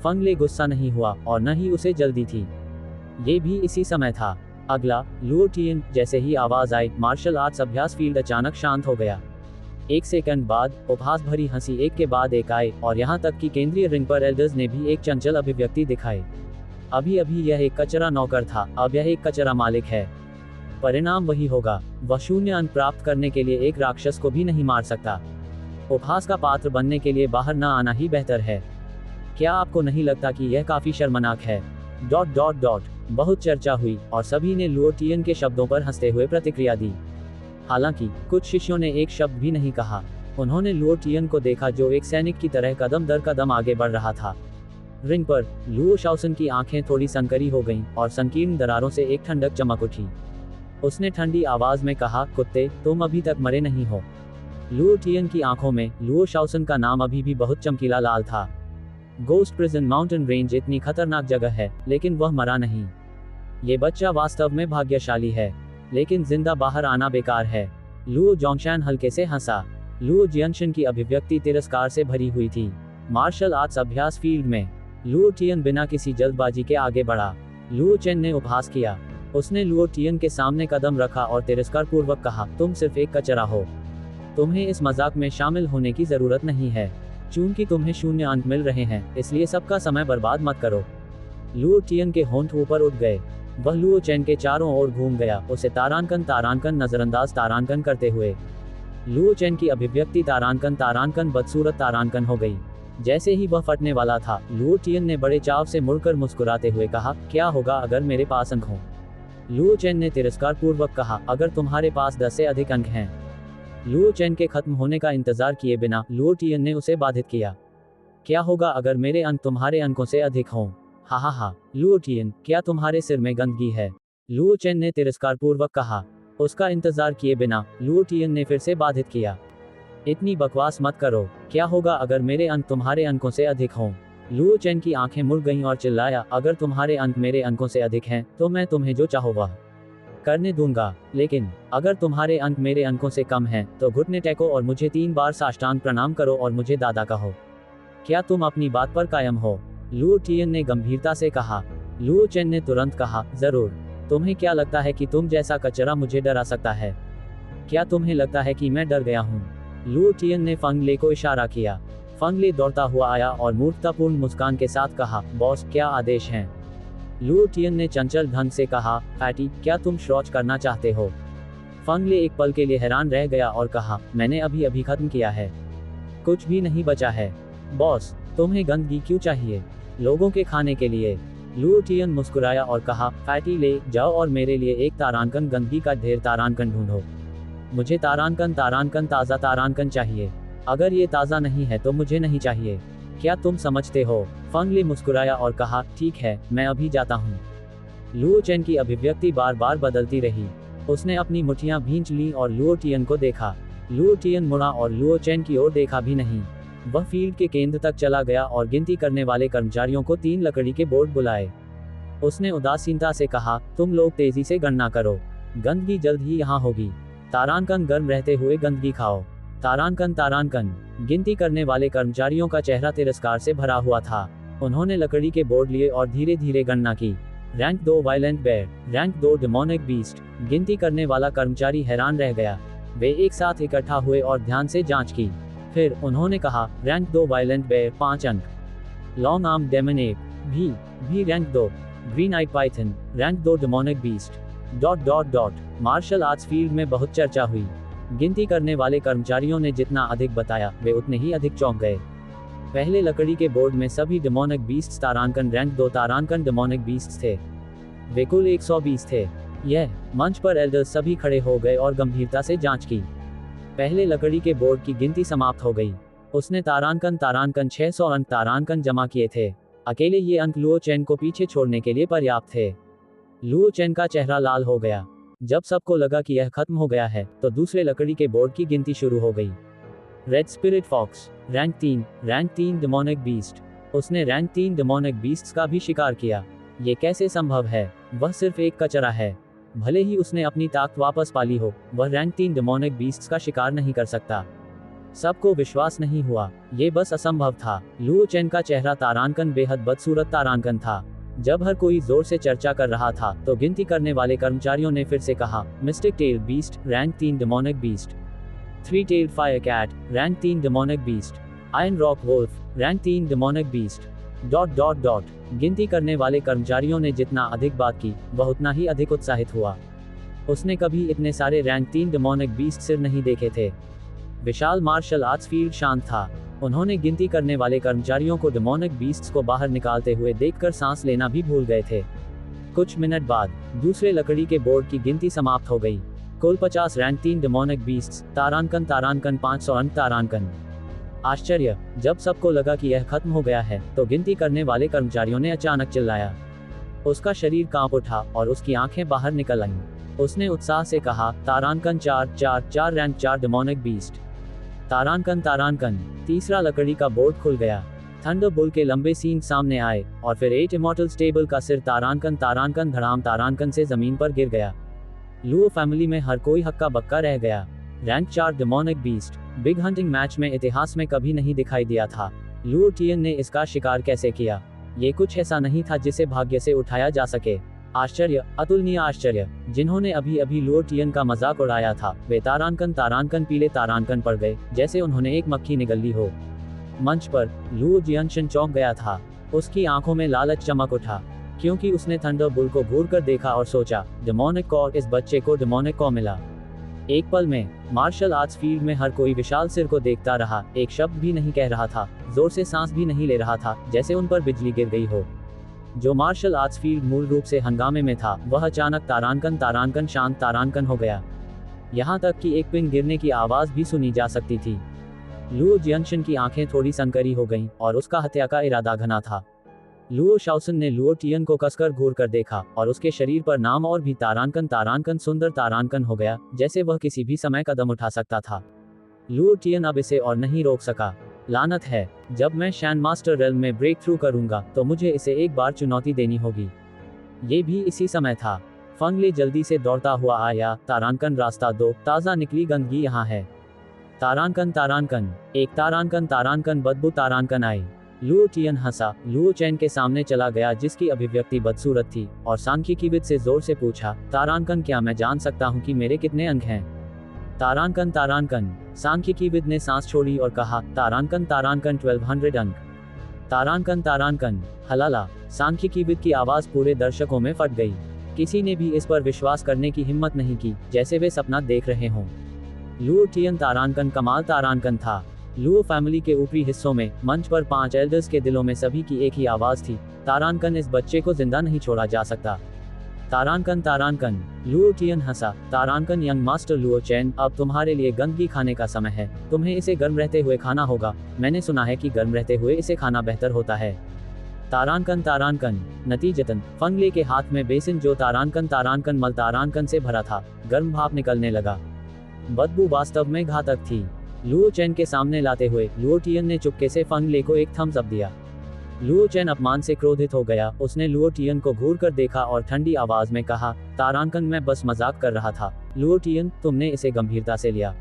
फंग ले गुस्सा नहीं हुआ और न ही उसे जल्दी थी। ये भी इसी समय था। अगला, लुओ टियन, जैसे ही आवाज आई, मार्शल आर्ट्स अभ्यास फील्ड अचानक शांत हो गया। 1 सेकंड बाद उपहास भरी हंसी एक के बाद एक आए और यहाँ तक कि केंद्रीय रिंग पर एल्डर्स ने भी एक चंचल अभिव्यक्ति दिखाई। अभी यह एक कचरा नौकर था, अब यह एक कचरा मालिक है। परिणाम वही होगा। वह 0 अंक प्राप्त करने के लिए एक राक्षस को भी नहीं मार सकता। उपहास का पात्र बनने के लिए बाहर न आना ही बेहतर है। क्या आपको नहीं लगता कि यह काफी शर्मनाक है? ... बहुत चर्चा हुई और सभी ने लुओ टियन के शब्दों पर हंसते हुए प्रतिक्रिया दी। हालांकि कुछ शिष्यों ने एक शब्द भी नहीं कहा। उन्होंने लुओ टियन को देखा जो एक सैनिक की तरह कदम दर कदम आगे बढ़ रहा था। रिंग पर लुओ शाओसन की आंखें थोड़ी संकरी हो गईं और संकीर्ण दरारों से एक ठंडक चमक उठी। उसने ठंडी आवाज में कहा, कुत्ते, तुम अभी तक मरे नहीं हो। लुओ टियन की आंखों में लुओ शाओसन का नाम अभी भी बहुत चमकीला लाल था। गोस्ट प्रिजन माउंटेन रेंज इतनी खतरनाक जगह है, लेकिन वह मरा नहीं। ये बच्चा वास्तव में भाग्यशाली है, लेकिन जिंदा बाहर आना बेकार है। लुओ जोंगशान हल्के से हंसा। लुओ जियानशिन की अभिव्यक्ति तिरस्कार से भरी हुई थी। मार्शल आर्ट्स अभ्यास फील्ड में लुओ टियन बिना किसी जल्दबाजी के आगे बढ़ा। लुओ चेन ने उपहास किया। उसने लुओ टियन के सामने कदम रखा और तिरस्कार पूर्वक कहा, तुम सिर्फ एक कचरा हो। तुम्हें इस मजाक में शामिल होने की जरूरत नहीं है। चूंकि तुम्हें 0 अंक मिल रहे हैं, इसलिए सबका समय बर्बाद मत करो। लुओ टियन के होंठ ऊपर उठ गए। वह लुओ चेन के चारों ओर घूम गया, उसे तारांकन नजरअंदाज तारांकन करते हुए। लुओ चेन की अभिव्यक्ति तारांकन तारांकन बदसूरत तारांकन हो गई। जैसे ही वह फटने वाला था, लुओ टियन ने बड़े चाव से मुड़कर मुस्कुराते हुए कहा, क्या होगा अगर मेरे पास अंक हों? लुओ चेन ने तिरस्कार पूर्वक कहा, अगर तुम्हारे पास 10 से अधिक अंक हैं। लुओ चेन के खत्म होने का इंतजार किए बिना लुओ टियन ने उसे बाधित किया। क्या होगा अगर मेरे अंक तुम्हारे अंकों से अधिक हों? हा हा हा। लुओ टियन, क्या तुम्हारे सिर में गंदगी है? लुओ चेन ने तिरस्कार पूर्वक कहा। उसका इंतजार किए बिना लुओ टियन ने फिर से बाधित किया। इतनी बकवास मत करो, क्या होगा अगर मेरे अंक तुम्हारे अंकों से अधिक हों? लुओ चेन की आंखें मुड़ गईं और चिल्लाया, अगर तुम्हारे अंक मेरे अंकों से अधिक हैं, तो मैं तुम्हें जो चाहो वह करने दूंगा। लेकिन अगर तुम्हारे अंक मेरे अंकों से कम हैं, तो घुटने टेको और मुझे 3 बार साष्टांग प्रणाम करो और मुझे दादा कहो। क्या तुम अपनी बात पर कायम हो? लुओ टियन ने गंभीरता से कहा। लुओ चेन ने तुरंत कहा, जरूर। तुम्हें क्या लगता है कि तुम जैसा कचरा मुझे डरा सकता है? क्या तुम्हें लगता है कि मैं डर गया हूँ? लुओ टियन ने फंग ले को इशारा किया। फंग ले दौड़ता हुआ आया और मूर्खतापूर्ण मुस्कान के साथ कहा, बॉस, क्या आदेश हैं? लुओ टियन ने चंचल ढंग से कहा, फैटी, क्या तुम शौच करना चाहते हो? फंग ले एक पल के लिए हैरान रह गया और कहा, मैंने अभी अभी खत्म किया है, कुछ भी नहीं बचा है। बॉस, तुम्हें गंदगी क्यों चाहिए? लोगों के खाने के लिए। लुओ टियन मुस्कुराया और कहा, फैटी, ले जाओ और मेरे लिए एक तारांकन गंदगी का ढेर तारांकन ढूंढो। मुझे तारांकन तारांकन ताज़ा तारांकन चाहिए। अगर ये ताज़ा नहीं है तो मुझे नहीं चाहिए। क्या तुम समझते हो? फंग ले मुस्कुराया और कहा, ठीक है, मैं अभी जाता हूँ। लुओ चेन की अभिव्यक्ति बार बार बदलती रही। उसने अपनी मुठ्ठियां भींच ली और लुओ टियन को देखा। लुओ टियन मुड़ा और लुओ चेन की ओर देखा भी नहीं। वह फील्ड के केंद्र तक चला गया और गिनती करने वाले कर्मचारियों को 3 लकड़ी के बोर्ड बुलाए। उसने उदासीनता से कहा, तुम लोग तेजी से गणना करो, गंदगी जल्द ही यहाँ होगी। तारांकन गर्म रहते हुए गंदगी खाओ। तारांकन तारांकन। गिनती करने वाले कर्मचारियों का चेहरा तिरस्कार से भरा हुआ था। उन्होंने लकड़ी के बोर्ड लिए और धीरे धीरे गणना की। Rank 2 violent bear, rank 2 demonic beast. गिनती करने वाला कर्मचारी हैरान रह गया। वे एक साथ इकट्ठा हुए और ध्यान से जांच की। फिर उन्होंने कहा, रैंक 2 वायलेंट बेयर 5 अंक। लॉन्ग आर्म डेमन एप भी rank 2। Green eyed python rank 2 demonic beast. Martial arts field में बहुत चर्चा हुई। गिनती करने वाले कर्मचारियों ने जितना अधिक बताया, वे उतने ही अधिक चौंक गए। पहले लकड़ी के बोर्ड में सभी डेमोनिक बीस्ट्स तारांकन रैंक 2 तारांकन डेमोनिक बीस्ट्स थे। वे कुल 120 थे। यह मंच पर एल्डर्स सभी खड़े हो गए और गंभीरता से जांच की। पहले लकड़ी के बोर्ड की गिनती समाप्त हो गई। उसने तारांकन 600 अंक तारांकन जमा किए थे। अकेले ये अंक लुओ चेन को पीछे छोड़ने के लिए पर्याप्त थे। लुओ चेन का चेहरा लाल हो गया। जब सबको लगा कि यह खत्म हो गया है, तो दूसरे लकड़ी के बोर्ड की गिनती शुरू हो गई। Red spirit fox rank 3 demonic beast. उसने रैंक 3 डेमोनिक बीस्ट्स का भी शिकार किया। ये कैसे संभव है? वह सिर्फ एक कचरा है। भले ही उसने अपनी ताकत वापस पाली हो, वह रैंक 3 डेमोनिक बीस्ट्स का शिकार नहीं कर सकता। सबको विश्वास नहीं हुआ। ये बस असंभव था। लुओ चेन का चेहरा तारांकन बेहद बदसूरत तारांकन था। जब हर कोई जोर से चर्चा कर रहा था, तो गिनती करने वाले कर्मचारियों ने फिर से कहा, mystic tail beast rank 3 demonic beast. 3 tailed fire cat rank 3 demonic beast. Iron rock wolf rank 3 demonic beast. गिनती करने वाले कर्मचारियों ने जितना अधिक बात की, वह उतना ही अधिक उत्साहित हुआ। उसने कभी इतने सारे रैंक 3 डेमोनिक बीस्ट सिर नहीं देखे थे। विशाल मार्शल आर्ट्स फील्ड शांत था। उन्होंने गिनती करने वाले कर्मचारियों को डेमोनिक बीस्ट्स को बाहर निकालते हुए देखकर सांस लेना भी भूल गए थे। कुछ मिनट बाद दूसरे लकड़ी के बोर्ड की गिनती समाप्त हो गई। कुल 50 रैंक 3 डेमोनिक बीस्ट्स तारांकन 500 अंक तारांकन। आश्चर्य। जब सबको लगा कि यह खत्म हो गया है, तो गिनती करने वाले कर्मचारियों ने अचानक चिल्लाया। उसका शरीर कांप उठा और उसकी आंखें बाहर निकल आईं। उसने उत्साह से कहा, तारांकन 4 रैंक 4 डेमोनिक बीस्ट। तारांकन। तीसरा लकड़ी का बोर्ड खुल गया। थंडरबोल्ट के लंबे सींग सामने आए और फिर 8 इमॉर्टल्स टेबल का सिर तारांकन धड़ाम तारांकन से जमीन पर गिर गया। लुओ फैमिली में हर कोई हक्का बक्का रह गया। Rank 4 demonic beast big hunting match में इतिहास में कभी नहीं दिखाई दिया था। लुओ टियन ने इसका शिकार कैसे किया? ये कुछ ऐसा नहीं था जिसे भाग्य से उठाया जा सके। आश्चर्य, अतुलनीय आश्चर्य। जिन्होंने अभी अभी लुओ टियन का मजाक उड़ाया था, वे तारांकन पीले तारांकन पड़ गए, जैसे उन्होंने एक मक्खी निगल ली हो। मंच पर लुओ जियनशन चौंक गया था। उसकी आंखों में लालच चमक उठा, क्योंकि उसने थंडरबोल्ट को घूरकर देखा और सोचा, डेमोनिक को, इस बच्चे को डेमोनिक को मिला। एक पल में मार्शल आर्ट्स फील्ड में हर कोई विशाल सिर को देखता रहा, एक शब्द भी नहीं कह रहा था, जोर से सांस भी नहीं ले रहा था, जैसे उन पर बिजली गिर गई हो। जो मार्शल आर्ट्स फील्ड मूल रूप से हंगामे में था, वह अचानक तारांकन शांत तारांकन हो गया। यहाँ तक कि एक पिन गिरने की आवाज भी सुनी जा सकती थी। लुओ जियनशन की आंखें थोड़ी सनकरी हो गईं और उसका हत्या का इरादा घना था। लुओ शाओसन ने लुओ टियन को कसकर घूर कर देखा और उसके शरीर पर नाम और भी तारांकन सुंदर तारांकन हो गया, जैसे वह किसी भी समय कदम उठा सकता था। लुओ टियन अब इसे और नहीं रोक सका। लानत है, जब मैं शैन मास्टर रेल्म में ब्रेक थ्रू करूंगा तो मुझे इसे एक बार चुनौती देनी होगी। ये भी इसी समय था। फंगले जल्दी से दौड़ता हुआ आया। तारांकन रास्ता 2, ताज़ा निकली गंदगी यहाँ है। तारांकन एक तारांकन बदबू तारांकन आई। लुओ टियन हंसा। लुओ चैन के सामने चला गया, जिसकी अभिव्यक्ति बदसूरत थी, और सांख्यिकीविद से जोर से पूछा, तारांकन, क्या मैं जान सकता हूँ कि मेरे कितने अंक हैं? तारांकन। सांख्यिकीविद ने सांस छोड़ी और कहा, तारांकन 1200 अंक। तारांकन हलाला। सांख्यिकीविद की आवाज पूरे दर्शकों में फट गई। किसी ने भी इस पर विश्वास करने की हिम्मत नहीं की, जैसे वे सपना देख रहे हों। लुओ टियन तारांकन कमाल तारांकन था। लुओ फैमिली के ऊपरी हिस्सों में मंच पर 5 एल्डर्स के दिलों में सभी की एक ही आवाज थी, तारांकन, इस बच्चे को जिंदा नहीं छोड़ा जा सकता। तारांकन। लुओ टियन हंसा। तारांकन, यंग मास्टर लुओ चैन, अब तुम्हारे लिए गंदगी खाने का समय है। तुम्हें इसे गर्म रहते हुए खाना होगा। मैंने सुना है कि गर्म रहते हुए इसे खाना बेहतर होता है। तारांकन। नतीजतन फंगले के हाथ में बेसिन, जो तारांकन मल तारांकन से भरा था, गर्म भाप निकलने लगा। बदबू वास्तव में घातक थी। लुओ चैन के सामने लाते हुए लुओ टियन ने चुपके से फंगले को एक थम्स अप दिया। लुओ चैन अपमान से क्रोधित हो गया। उसने लुओ टियन को घूर कर देखा और ठंडी आवाज में कहा, तारांकन, मैं बस मजाक कर रहा था। लुओ टियन, तुमने इसे गंभीरता से लिया।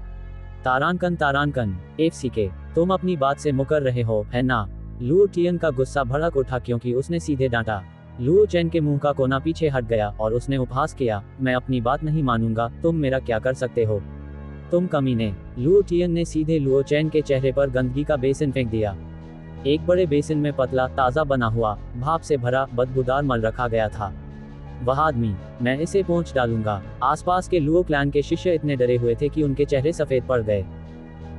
तारांकन, एफसीके, तुम अपनी बात से मुकर रहे हो, है ना? लुओ टियन का गुस्सा भड़क उठा, क्योंकि उसने सीधे डांटा। लुओ चैन के मुंह का कोना पीछे हट गया और उसने उपहास किया, मैं अपनी बात नहीं मानूंगा, तुम मेरा क्या कर सकते हो? तुम कमीने। लुओ टियन ने सीधे लुओ चैन के चेहरे पर गंदगी का बेसिन फेंक दिया। एक बड़े बेसिन में पतला, ताज़ा बना हुआ, भाप से भरा, बदबूदार मल रखा गया था। वह आदमी, मैं इसे पोंछ डालूंगा। आसपास के लुओ क्लैन के शिष्य इतने डरे हुए थे कि उनके चेहरे सफेद पड़ गए।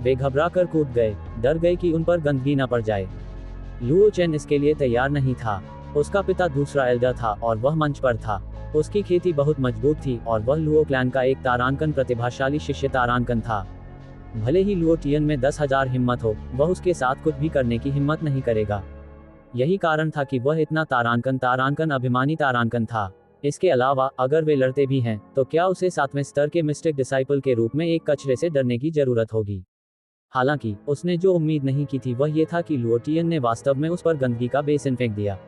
वे घबरा कर कूद गए, डर गए कि उन पर गंदगी न पड़ जाए। लुओ चैन इसके लिए तैयार नहीं था। उसका पिता दूसरा एल्डर था और वह मंच पर था। उसकी खेती बहुत मजबूत थी और वह लुओ क्लैन का एक तारांकन प्रतिभाशाली शिष्य तारांकन था। भले ही लुओ टियन में 10,000 हिम्मत हो, वह उसके साथ कुछ भी करने की हिम्मत नहीं करेगा। यही कारण था कि वह इतना तारांकन अभिमानी तारांकन था। इसके अलावा अगर वे लड़ते भी हैं, तो क्या उसे 7वें स्तर के मिस्टिक डिसाइपल के रूप में एक कचरे से डरने की जरूरत होगी? हालांकि उसने जो उम्मीद नहीं की थी वह ये था कि लुओ टियन ने वास्तव में उस पर गंदगी का बेसिन फेंक दिया।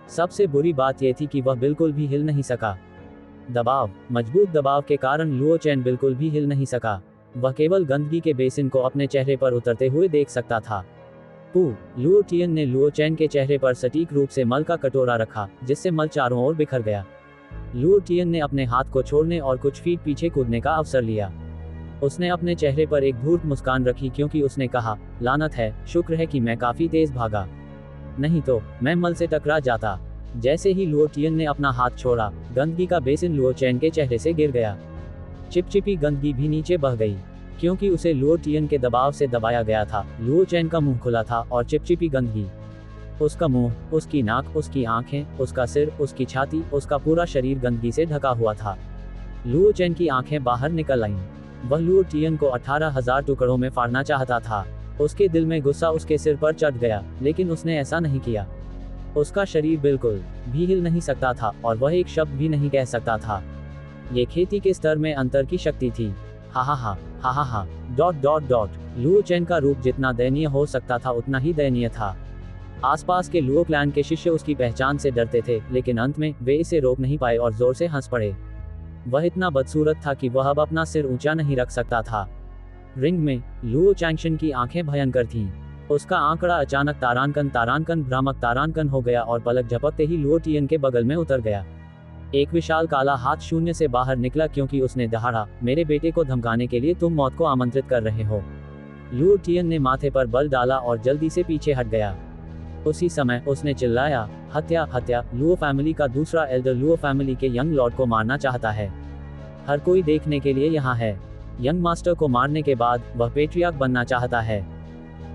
सबसे बुरी बात यह थी कि वह बिल्कुल भी हिल नहीं सका। दबाव, मजबूत दबाव के कारण लुओ चैन बिल्कुल भी हिल नहीं सका। वह केवल गंदगी के बेसिन को अपने चेहरे पर उतरते हुए देख सकता था। लुओ टियन ने लुओ चैन के चेहरे पर सटीक रूप से मल का कटोरा रखा, जिससे मल चारों ओर बिखर गया। लुओ टियन ने अपने हाथ को छोड़ने और कुछ फीट पीछे कूदने का अवसर लिया। उसने अपने चेहरे पर एक धूर्त मुस्कान रखी, क्योंकि उसने कहा, लानत है, शुक्र है कि मैं काफी तेज भागा, नहीं तो मैं मल से टकरा जाता। जैसे ही लुओ टियन ने अपना हाथ छोड़ा, गंदगी का बेसिन लुओ चैन के चेहरे से गिर गया। चिपचिपी गंदगी भी नीचे बह गई, क्योंकि उसे लुओ टियन के दबाव से दबाया गया था। लुओ चैन का मुंह खुला था और चिपचिपी गंदगी, उसका मुंह, उसकी नाक, उसकी आंखें, उसका सिर, उसकी छाती, उसका पूरा शरीर गंदगी से ढका हुआ था। लुओ चैन की आंखें बाहर निकल आईं। वह लुओ टियन को 18,000 टुकड़ों में फाड़ना चाहता था। उसके दिल में गुस्सा उसके सिर पर चढ़ गया, लेकिन उसने ऐसा नहीं किया। उसका शरीर बिल्कुल भी हिल नहीं सकता था और वह एक शब्द भी नहीं कह सकता था। ये खेती के स्तर में अंतर की शक्ति थी। हा। लुओ चैन का रूप जितना दयनीय हो सकता था उतना ही दयनीय था। आसपास के लुओ क्लैन के शिष्य उसकी पहचान से डरते थे, लेकिन अंत में वे इसे रोक नहीं पाए और जोर से हंस पड़े। वह इतना बदसूरत था कि वह अब अपना सिर ऊंचा नहीं रख सकता था। रिंग में लुओ चैंगशन की आंखें भयंकर थीं। उसका आंकड़ा अचानक तारांकन भ्रामक तारांकन हो गया और पलक झपकते ही लुओ टियन के बगल में उतर गया। एक विशाल काला हाथ शून्य से बाहर निकला, क्योंकि उसने दहाड़ा, मेरे बेटे को धमकाने के लिए तुम मौत को आमंत्रित कर रहे हो। लुओ टियन ने माथे पर बल डाला और जल्दी से पीछे हट गया। उसी समय उसने चिल्लाया, हत्या, लुओ फैमिली का दूसरा एल्डर लुओ फैमिली के यंग लॉर्ड को मारना चाहता है। हर कोई देखने के लिए यहाँ है। यंग मास्टर को मारने के बाद वह पेट्रियार्क बनना चाहता है।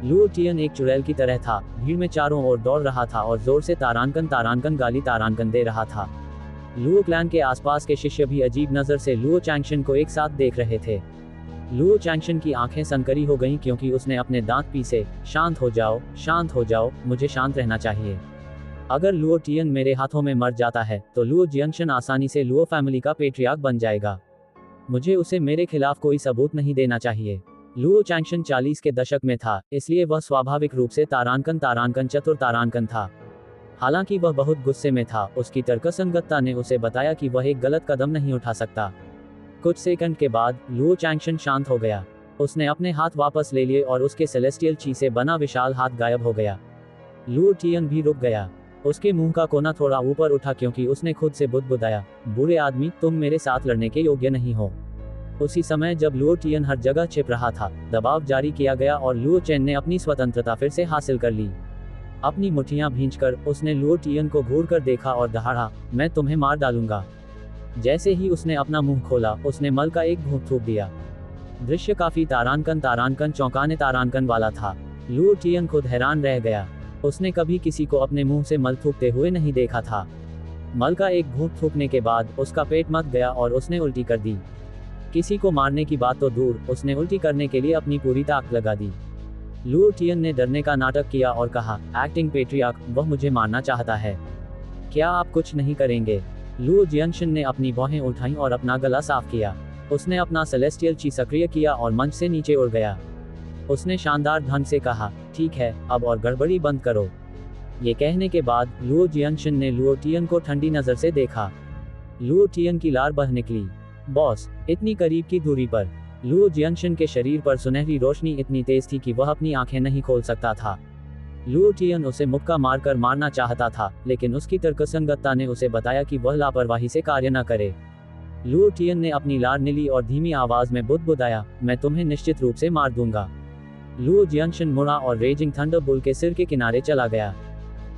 लुओ टियन एक चुड़ैल की तरह था, भीड़ में चारों ओर दौड़ रहा था और जोर से तारानकन तारानकन गाली तारानकन दे रहा था। लुओ क्लैन के आसपास के शिष्य भी अजीब नज़र से लुओ चैंगशन को एक साथ देख रहे थे। लुओ चैंगशन की आंखें सनकरी हो गईं क्योंकि उसने अपने दांत पीसे। शांत हो जाओ, मुझे शांत रहना चाहिए। अगर लुओ टियन मेरे हाथों में मर जाता है तो लुओ जियांगशन आसानी से लुओ फैमिली का पेट्रियार्क बन जाएगा। मुझे उसे मेरे खिलाफ कोई सबूत नहीं देना चाहिए। लुओ चैंगशन 40 के दशक में था, इसलिए वह स्वाभाविक रूप से तारानकन चतुर तारानकन था। हालांकि वह बहुत गुस्से में था, उसकी तर्कसंगतता ने उसे बताया कि वह एक गलत कदम नहीं उठा सकता। कुछ सेकंड के बाद लुओ चैंगशन शांत हो गया। उसने अपने हाथ वापस ले लिए और उसके सेलेस्टियल ची से बना विशाल हाथ गायब हो गया। लुओ टियन भी रुक गया। उसके मुंह का कोना थोड़ा ऊपर उठा क्योंकि उसने खुद से बुदबुदाया, बुरे आदमी, तुम मेरे साथ लड़ने के योग्य नहीं हो। उसी समय जब लुओ टियन हर जगह छिप रहा था, दबाव जारी किया गया और लुओ चेन ने अपनी स्वतंत्रता फिर से हासिल कर ली। अपनी मुट्ठियां भींचकर उसने लुओ टियन को घूर कर देखा और दहाड़ा, मैं तुम्हें मार डालूंगा। जैसे ही उसने अपना मुंह खोला, उसने मल का एक घूंट थूक दिया। दृश्य काफी तारानकन चौंकाने तारानकन वाला था। लुओ टियन खुद हैरान रह गया। उसने कभी किसी को अपने मुंह से मल थूकते हुए नहीं देखा था। मल का एक घूंट थूकने के बाद उसका पेट मत गया और उसने उल्टी कर दी। किसी को मारने की बात तो दूर, उसने उल्टी करने के लिए अपनी पूरी ताकत लगा दी। लुओ टियन ने डरने का नाटक किया और कहा, एक्टिंग पेट्रियार्क, वह मुझे मारना चाहता है। क्या आप कुछ नहीं करेंगे? लुओ जियांगशन ने अपनी भौहें उठाईं और अपना गला साफ किया। उसने अपना सेलेस्टियल ची सक्रिय किया और मंच से नीचे उड़ गया। उसने शानदार ढंग से कहा, ठीक है, अब और गड़बड़ी बंद करो। ये कहने के बाद लुओ जियांगशन ने लुओ टियन को ठंडी नजर से देखा। लुओ टियन की लार बह निकली। बॉस, इतनी करीब की दूरी पर। लुओ जियांगशन के शरीर पर सुनहरी रोशनी इतनी तेज थी कि वह अपनी आंखें नहीं खोल सकता था। लुओ टियन उसे मुक्का मारकर मारना चाहता था, लेकिन उसकी तर्कसंगतता ने उसे बताया कि वह लापरवाही से कार्य न करे। लुओ टियन ने अपनी लार नीली और धीमी आवाज में बुदबुदाया, मैं तुम्हें निश्चित रूप से मार दूंगा। लुओ जियांगशन मुड़ा और रेजिंग थंडरबोल्ट के सिर के किनारे चला गया।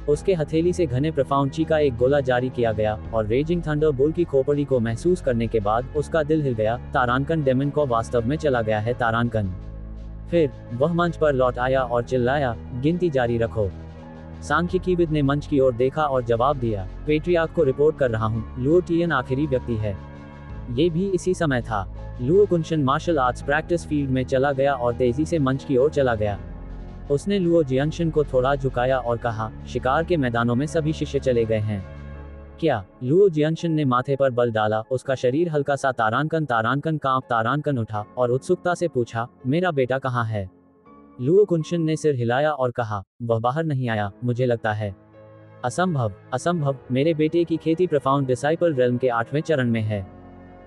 उसके हथेली से घने प्रोफाउंड ची का एक गोला जारी किया गया और रेजिंग थंडरबोल्ट की खोपड़ी को महसूस करने के बाद उसका दिल हिल गया। तारानकन डेमन को वास्तव में चला गया है तारानकन। फिर वह मंच पर लौट आया और चिल्लाया, गिनती जारी रखो। सांख्यिकीविद ने मंच की ओर देखा और जवाब दिया, पेट्रियार्क को रिपोर्ट कर रहा हूँ, लुओ टियन आखिरी व्यक्ति है। ये भी इसी समय था। Luo Kunshan martial arts practice field में चला गया और तेजी से मंच की ओर चला गया। उसने लुओ जियांगशन को थोड़ा झुकाया और कहा, शिकार के मैदानों में सभी शिष्य चले गए हैं क्या? लुओ जियांगशन ने माथे पर बल डाला। उसका शरीर हल्का सा तारानकन कांप तारानकन उठा और उत्सुकता से पूछा, मेरा बेटा कहाँ है? लुओ कुंशन ने सिर हिलाया और कहा, वह बाहर नहीं आया, मुझे लगता है। असंभव, मेरे बेटे की खेती प्रोफाउंड डिसाइपल रेल्म के 8वें चरण में है।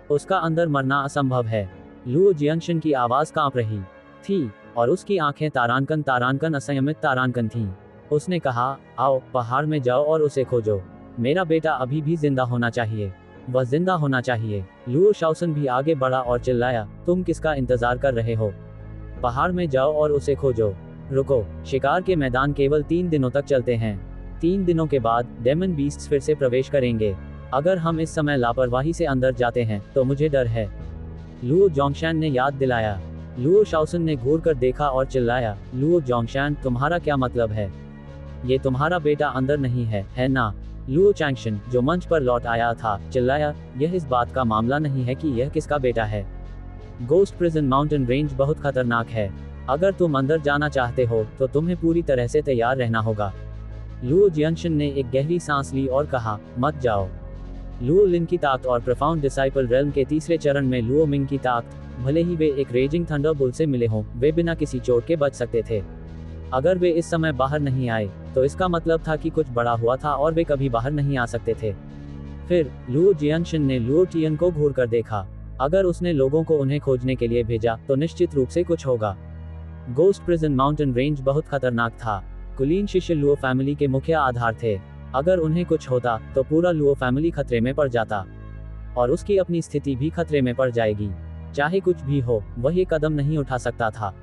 उसका अंदर मरना असंभव है। लुओ जियांगशन की आवाज कांप रही थी और उसकी आंखें तारानकन असंयमित तारानकन थीं। उसने कहा, आओ, पहाड़ में जाओ और उसे खोजो। मेरा बेटा अभी भी जिंदा होना चाहिए। वह जिंदा होना चाहिए। लुओ शाओसन भी आगे बढ़ा और चिल्लाया, तुम किसका इंतजार कर रहे हो? पहाड़ में जाओ और उसे खोजो। रुको, शिकार के मैदान केवल 3 दिनों तक चलते हैं। 3 दिनों के बाद डेमन बीस्ट्स फिर से प्रवेश करेंगे। अगर हम इस समय लापरवाही से अंदर जाते हैं तो मुझे डर है। लुओ जोंगशान ने याद दिलाया। लुओ शाओसन ने घूर कर देखा और चिल्लाया, लुओ जोंगशान, तुम्हारा क्या मतलब है? ये तुम्हारा बेटा अंदर नहीं है ना? लुओ चैंगशन, जो मंच पर लौट आया था, चिल्लाया, यह इस बात का मामला नहीं है कि यह किसका बेटा है। गोस्ट प्रिजन माउंटेन रेंज बहुत खतरनाक है। अगर तुम अंदर जाना चाहते हो तो तुम्हें पूरी तरह से तैयार रहना होगा। लुओ जियांगशन ने एक गहरी सांस ली और कहा, मत जाओ। लुओ लिन की ताकत और प्रोफाउंड डिसाइपल रेल्म के 3रे चरण में लुओ मिंग की ताकत, भले ही वे एक रेजिंग थंडरबोल्ट से मिले हों, वे बिना किसी चोट के बच सकते थे। अगर वे इस समय बाहर नहीं आए तो इसका मतलब था कि कुछ बड़ा हुआ था और वे कभी बाहर नहीं आ सकते थे। फिर लुओ जियांगशन ने लुओ टियन को घूर कर देखा। अगर उसने लोगों को उन्हें खोजने के लिए भेजा तो निश्चित रूप से कुछ होगा। गोस्ट प्रिजन माउंटेन रेंज बहुत खतरनाक था। कुलीन शिष्य लुओ फैमिली के मुख्य आधार थे। अगर उन्हें कुछ होता तो पूरा लुओ फैमिली खतरे में पड़ जाता और उसकी अपनी स्थिति भी खतरे में पड़ जाएगी। चाहे कुछ भी हो, वह ये कदम नहीं उठा सकता था।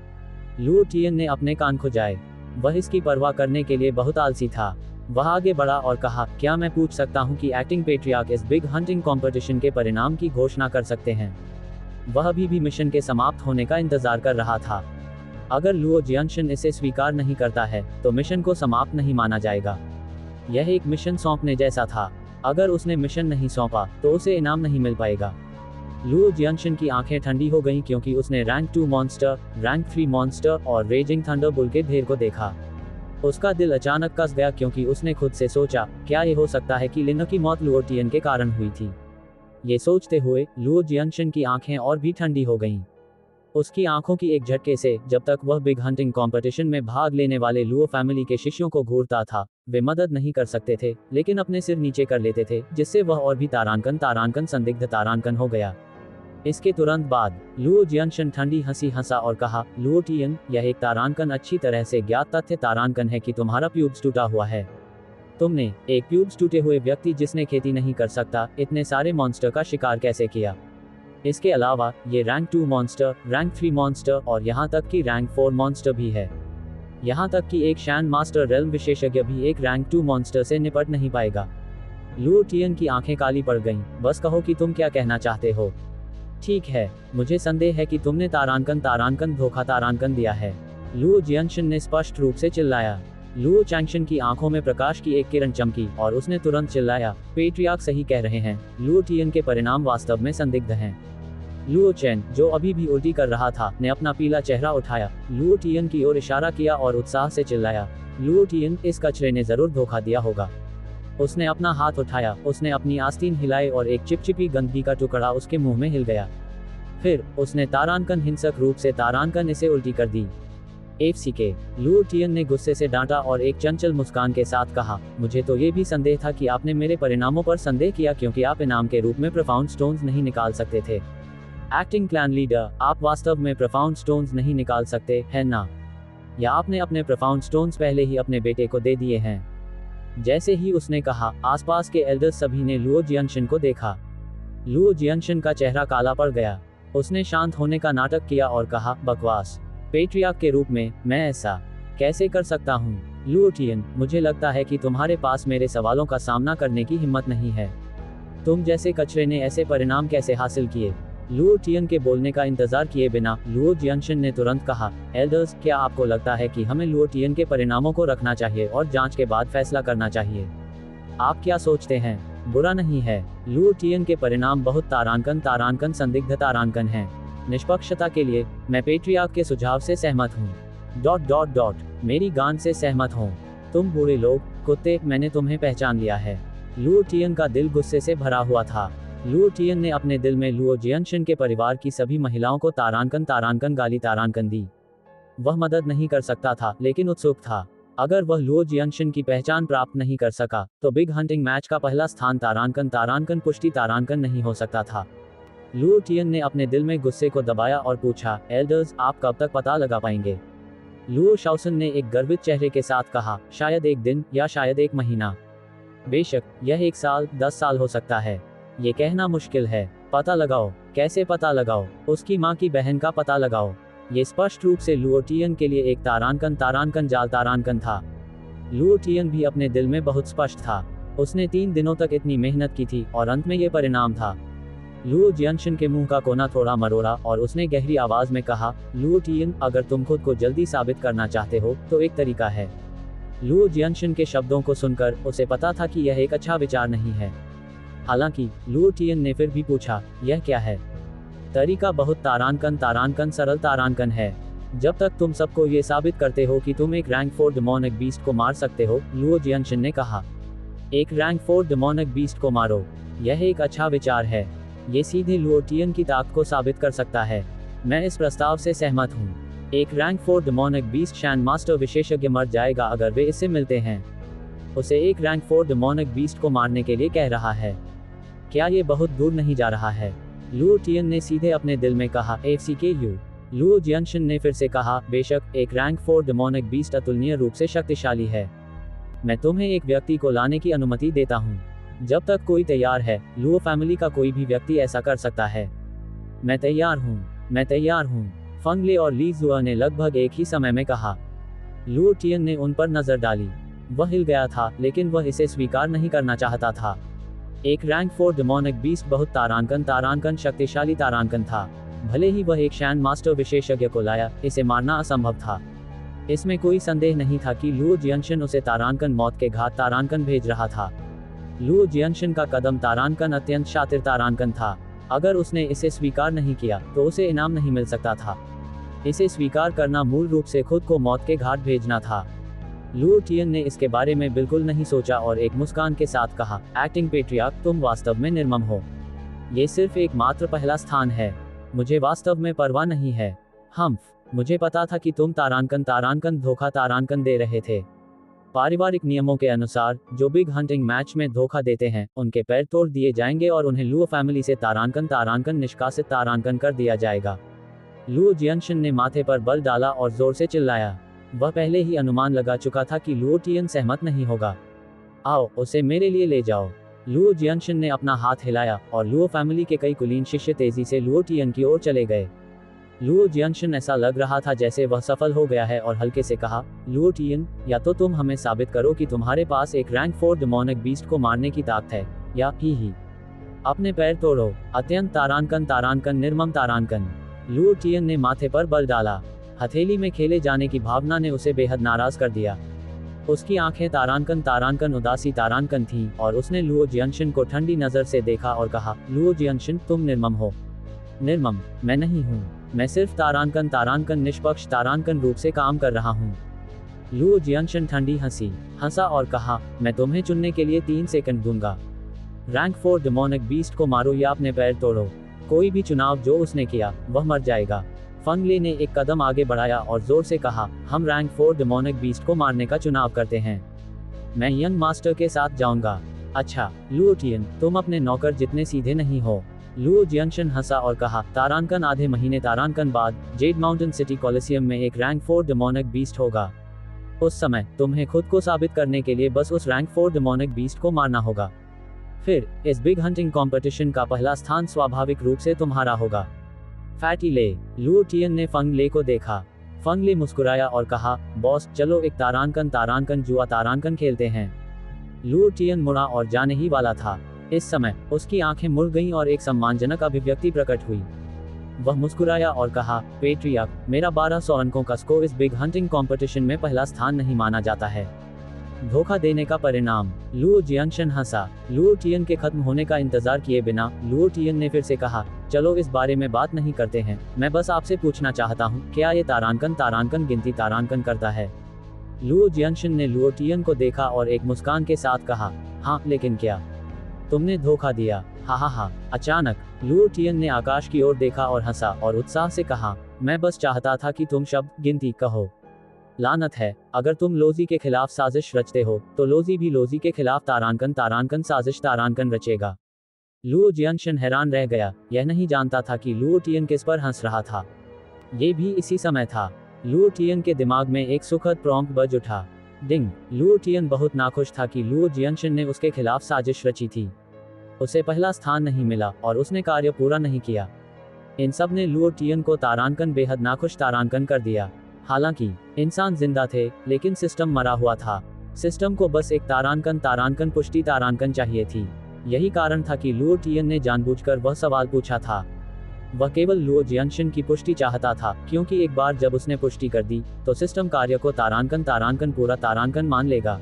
लुओ टियन ने अपने कान खुजाए। वह इसकी परवाह करने के लिए बहुत आलसी था। वह आगे बढ़ा और कहा, क्या मैं पूछ सकता हूं कि एक्टिंग पेट्रियार्क इस बिग हंटिंग कंपटीशन के परिणाम की घोषणा कर सकते हैं? वह अभी भी मिशन के समाप्त होने का इंतजार कर रहा था। अगर लुओ जियानशन इसे स्वीकार नहीं करता है तो मिशन को समाप्त नहीं माना जाएगा। यह एक मिशन सौंपने जैसा था। अगर उसने मिशन नहीं सौंपा तो उसे इनाम नहीं मिल पाएगा। लुओ जियानशन की आंखें ठंडी हो गईं क्योंकि उसने रैंक 2 मॉन्स्टर, रैंक 3 मॉन्स्टर और रेजिंग थंडरबोल्ट के ढेर को देखा। उसका दिल अचानक कस गया क्योंकि उसने खुद से सोचा, क्या ये हो सकता है कि लिनो की मौत लुओ टियन के कारण हुई थी। ये सोचते हुए लुओ जियानशन की आंखें और भी ठंडी हो गईं। उसकी आंखों की एक झटके से, जब तक वह बिग हंटिंग कंपटीशन में भाग लेने वाले लुओ फैमिली के शिष्यों को घूरता था, वे मदद नहीं कर सकते थे, लेकिन अपने सिर नीचे कर लेते थे, जिससे वह और भी तारांकन संदिग्ध तारांकन हो गया। इसके तुरंत बाद लुओ जियानशन ठंडी हंसी हंसा और कहा, लुओ टियन, यह एक तारांकन अच्छी तरह से ज्ञात तथ्य तारांकन है कि तुम्हारा प्यूब्स टूटा हुआ है। तुमने, एक प्यूब्स टूटे हुए व्यक्ति जिसने खेती नहीं कर सकता, इतने सारे मॉन्स्टर का शिकार कैसे किया? इसके अलावा ये रैंक 2 मॉन्स्टर, रैंक 3 मॉन्स्टर और यहाँ तक कि रैंक 4 मॉन्स्टर भी है। यहाँ तक कि एक शैन मास्टर रेल्म विशेषज्ञ भी एक रैंक 2 मॉन्स्टर से निपट नहीं पाएगा। लुओ टियन की आंखें काली पड़ गईं। बस कहो कि तुम क्या कहना चाहते हो। ठीक है, मुझे संदेह है कि तुमने तारांकन धोखा तारांकन दिया है, लुओ जियानशन ने स्पष्ट रूप से चिल्लाया। लुओ चैंगशन की आंखों में प्रकाश की एक किरण चमकी और उसने तुरंत चिल्लाया, पेट्रियार्क सही कह रहे हैं, लुओ टियन के परिणाम वास्तव में संदिग्ध हैं। लुओ चैन, जो अभी भी उल्टी कर रहा था, ने अपना पीला चेहरा उठाया, लुओ टियन की ओर इशारा किया और उत्साह से चिल्लाया, लुओ टियन, इस कचरे ने जरूर धोखा दिया होगा। उसने अपना हाथ उठाया, उसने अपनी आस्तीन हिलाई और एक चिपचिपी गंदगी का टुकड़ा उसके मुंह में हिल गया। फिर उसने तारांकन हिंसक रूप से तारांकन इसे उल्टी कर दी। FCK, लुओ टियन ने गुस्से से डांटा और एक चंचल मुस्कान के साथ कहा, मुझे तो ये भी संदेह था कि आपने मेरे परिणामों पर संदेह किया क्योंकि आप इनाम के रूप में प्रोफाउंड स्टोन्स नहीं निकाल सकते थे। एक्टिंग क्लैन लीडर, आप वास्तव में प्रोफाउंड स्टोन्स नहीं निकाल सकते हैं ना? या आपने अपने प्रोफाउंड स्टोन्स पहले ही अपने बेटे को दे दिए हैं? जैसे ही उसने कहा, आसपास के एल्डर्स सभी ने लुओ जियानशन को देखा। लुओ जियानशन का चेहरा काला पड़ गया। उसने शांत होने का नाटक किया और कहा, बकवास, पेट्रियार्क के रूप में मैं ऐसा कैसे कर सकता हूँ? लुओ टियन, मुझे लगता है कि तुम्हारे पास मेरे सवालों का सामना करने की हिम्मत नहीं है। तुम जैसे कचरे ने ऐसे परिणाम कैसे हासिल किए? लुओ टियन के बोलने का इंतजार किए बिना लुओ जियानशन ने तुरंत कहा, एल्डर्स, क्या आपको लगता है कि हमें लुओ टियन के परिणामों को रखना चाहिए और जांच के बाद फैसला करना चाहिए? आप क्या सोचते हैं? बुरा नहीं है। लुओ टियन के परिणाम बहुत तारांकन संदिग्ध तारांकन हैं। निष्पक्षता के लिए मैं पेट्रियार्क के सुझाव से सहमत हूँ। मेरी गान से सहमत हूँ। तुम बुरे लोग, कुत्ते, मैंने तुम्हें पहचान लिया है। लुओ टियन का दिल गुस्से से भरा हुआ था। लुओ टियन ने अपने दिल में लुओ जियानशन के परिवार की सभी महिलाओं को तारांकन गाली तारांकन दी। वह मदद नहीं कर सकता था, लेकिन उत्सुक था। अगर वह लुओ जियानशन की पहचान प्राप्त नहीं कर सका तो बिग हंटिंग मैच का पहला स्थान तारांकन पुष्टि तारांकन नहीं हो सकता था। लुओ टियन ने अपने दिल में गुस्से को दबाया और पूछा, एल्डर्स, आप कब तक पता लगा पाएंगे? लुओ शाओसन ने एक गर्वित चेहरे के साथ कहा, शायद एक दिन या शायद एक महीना। बेशक यह 1 साल, 10 साल हो सकता है। ये कहना मुश्किल है। पता लगाओ। कैसे पता लगाओ? उसकी माँ की बहन का पता लगाओ। ये स्पष्ट रूप से लुओ टियन के लिए एक तारांकन जाल तारांकन था। लुओ टियन भी अपने दिल में बहुत स्पष्ट था। उसने 3 दिनों तक इतनी मेहनत की थी और अंत में ये परिणाम था। लुओ जियानशन के मुंह का कोना थोड़ा मरोड़ा और उसने गहरी आवाज में कहा, लुओ टियन, अगर तुम खुद को जल्दी साबित करना चाहते हो तो एक तरीका है। लुओ जियानशन के शब्दों को सुनकर उसे पता था कि यह एक अच्छा विचार नहीं है। हालांकि लुओ टियन ने फिर भी पूछा, यह क्या है? तरीका बहुत तारांकन सरल तारांकन है। जब तक तुम सबको ये साबित करते हो कि तुम एक रैंक 4 डेमोनिक बीस्ट को मार सकते हो, लुओ जियानशन ने कहा। एक रैंक 4 डेमोनिक बीस्ट को मारो। यह एक अच्छा विचार है। ये सीधे लुओ टियन की ताकत को साबित कर सकता है। मैं इस प्रस्ताव से सहमत हूँ। एक रैंक 4 डेमोनिक बीस्ट शैन मास्टर विशेषज्ञ मर जाएगा अगर वे इससे मिलते हैं। उसे एक रैंक 4 डेमोनिक बीस्ट को मारने के लिए कह रहा है। क्या ये बहुत दूर नहीं जा रहा है? लुओ टियन ने सीधे अपने दिल में कहा, FCKU। लुओ जियानशन ने फिर से कहा, बेशक एक रैंक 4 डेमोनिक बीस्ट अतुलनीय रूप से शक्तिशाली है। मैं तुम्हें एक व्यक्ति को लाने की अनुमति देता हूँ। जब तक कोई तैयार है, लुओ फैमिली का कोई भी व्यक्ति ऐसा कर सकता है। मैं तैयार हूँ। फंगले और ली जुआ ने लगभग एक ही समय में कहा। लुओ टियन ने उन पर नजर डाली। वह हिल गया था, लेकिन वह इसे स्वीकार नहीं करना चाहता था। एक रैंक 4 डेमोनिक बीस्ट बहुत तारांकन शक्तिशाली तारांकन था। भले ही वह एक शैन मास्टर विशेषज्ञ को लाया, इसे मारना असंभव था। इसमें कोई संदेह नहीं था कि लुओ जियनशन उसे तारांकन मौत के घाट तारांकन भेज रहा था। लुओ जियनशन का कदम तारांकन अत्यंत शातिर तारांकन था। अगर उसने इसे स्वीकार नहीं किया तो उसे इनाम नहीं मिल सकता था। इसे स्वीकार करना मूल रूप से खुद को मौत के घाट भेजना था। लुओ टियन ने इसके बारे में बिल्कुल नहीं सोचा और एक मुस्कान के साथ कहा, एक्टिंग पेट्रियार्क, तुम वास्तव में निर्मम हो। ये सिर्फ एक मात्र पहला स्थान है। मुझे वास्तव में परवाह नहीं है। मुझे पता था कि तुम तारांकन धोखा तारांकन दे रहे थे। पारिवारिक नियमों के अनुसार जो बिग हंटिंग मैच में धोखा देते हैं उनके पैर तोड़ दिए जाएंगे और उन्हें लुओ फैमिली से तारांकन निष्कासित तारांकन कर दिया जाएगा। लुओ जियनशन ने माथे पर बल डाला और जोर से चिल्लाया। वह पहले ही अनुमान लगा चुका था कि लुओ टियन सहमत नहीं होगा। आओ, उसे मेरे लिए ले जाओ। लुओ जियनशन ने अपना हाथ हिलाया और लुओ फैमिली के कई कुलीन शिष्य तेजी से लुओ टियन की ओर चले गए। लुओ जियनशन ऐसा लग रहा था जैसे वह सफल हो गया है और हल्के से कहा, लुओ टियन, या तो तुम हमें साबित करो कि तुम्हारे पास एक रैंक 4 डेमोनिक बीस्ट को मारने की ताकत है, या ही अपने पैर तोड़ो। अत्यंत तारांकन निर्मम तारांकन। लुओ टियन ने माथे पर बल डाला। हथेली में खेले जाने की भावना ने उसे बेहद नाराज कर दिया। उसकी आंखें तारांकन उदासी तारांकन थीं और उसने लुओ जियनशन को ठंडी नजर से देखा और कहा, लुओ जियनशन, तुम निर्मम हो। निर्मम मैं नहीं हूँ। मैं सिर्फ तारांकन निष्पक्ष तारांकन रूप से काम कर रहा हूँ। लुओ जियनशन ठंडी हंसा और कहा, मैं तुम्हें चुनने के लिए 3 सेकंड दूंगा। रैंक 4 डेमोनिक बीस्ट को मारो या अपने पैर तोड़ो। कोई भी चुनाव जो उसने किया वह मर जाएगा। फंगले ने एक कदम आगे बढ़ाया और जोर से कहा, हम रैंक 4 डेमोनिक बीस्ट को मारने का चुनाव करते हैं। मैं यंग मास्टर के साथ जाऊंगा। अच्छा, लुओ टियन, तुम अपने नौकर जितने सीधे नहीं हो। लुओ जियनशन हंसा और कहा, तारांकन आधे महीने तारांकन बाद जेड माउंटेन सिटी कॉलिसियम में एक रैंक 4 डेमोनिक बीस्ट होगा। उस समय तुम्हें खुद को साबित करने के लिए बस उस रैंक 4 डेमोनिक बीस्ट को मारना होगा। फिर इस बिग हंटिंग कंपटीशन का पहला स्थान स्वाभाविक रूप से तुम्हारा होगा। फैटी ले। लुओ टियन ने फंगले को देखा। फंगले मुस्कुराया और कहा, बॉस, चलो एक तारांकन जुआ तारांकन खेलते हैं। लुओ टियन मुड़ा और जाने ही वाला था। इस समय उसकी आंखें मुड़ गईं और एक सम्मानजनक अभिव्यक्ति प्रकट हुई। वह मुस्कुराया और कहा, पेट्रियार्क, मेरा 1200 अंकों का स्कोर इस बिग हंटिंग कंपटीशन में पहला स्थान नहीं माना जाता है। धोखा देने का परिणाम। लुओ जियनशन हंसा। लुओ टियन के खत्म होने का इंतजार किए बिना लुओ टियन ने फिर से कहा, चलो इस बारे में बात नहीं करते हैं। मैं बस आपसे पूछना चाहता हूँ, क्या ये तारांकन गिनती तारांकन करता है? लुओ जियनशन ने लुओ टियन को देखा और एक मुस्कान के साथ कहा, हाँ, लेकिन क्या तुमने धोखा दिया? हा। अचानक लुओ टियन ने आकाश की ओर देखा और हंसा और उत्साह से कहा, मैं बस चाहता था कि तुम शब्द गिनती कहो। लानत है, अगर तुम लोजी के खिलाफ साजिश रचते हो तो लोजी भी लोजी के खिलाफ तारांकन साजिश तारांकन रचेगा। लुओ जियनशन हैरान रह गया। यह नहीं जानता था कि लुओ टियन किस पर हंस रहा था। ये भी इसी समय था। लुओ टियन के दिमाग में एक सुखद प्रॉम्प्ट बज उठा। डिंग। लुओ टियन बहुत नाखुश था कि लुओ जियनशन ने उसके खिलाफ साजिश रची थी। उसे पहला स्थान नहीं मिला और उसने कार्य पूरा नहीं किया। इन सब ने लुओ टियन को तारांकन बेहद नाखुश तारांकन कर दिया। हालांकि इंसान जिंदा थे, लेकिन सिस्टम मरा हुआ था। सिस्टम को बस एक तारांकन पुष्टि तारांकन चाहिए थी। यही कारण था कि लुओ टियन ने जानबूझकर वह सवाल पूछा था। वह केवल लुओ जियनशन की पुष्टि चाहता था, क्योंकि एक बार जब उसने पुष्टि कर दी तो सिस्टम कार्य को तारांकन पूरा तारांकन मान लेगा।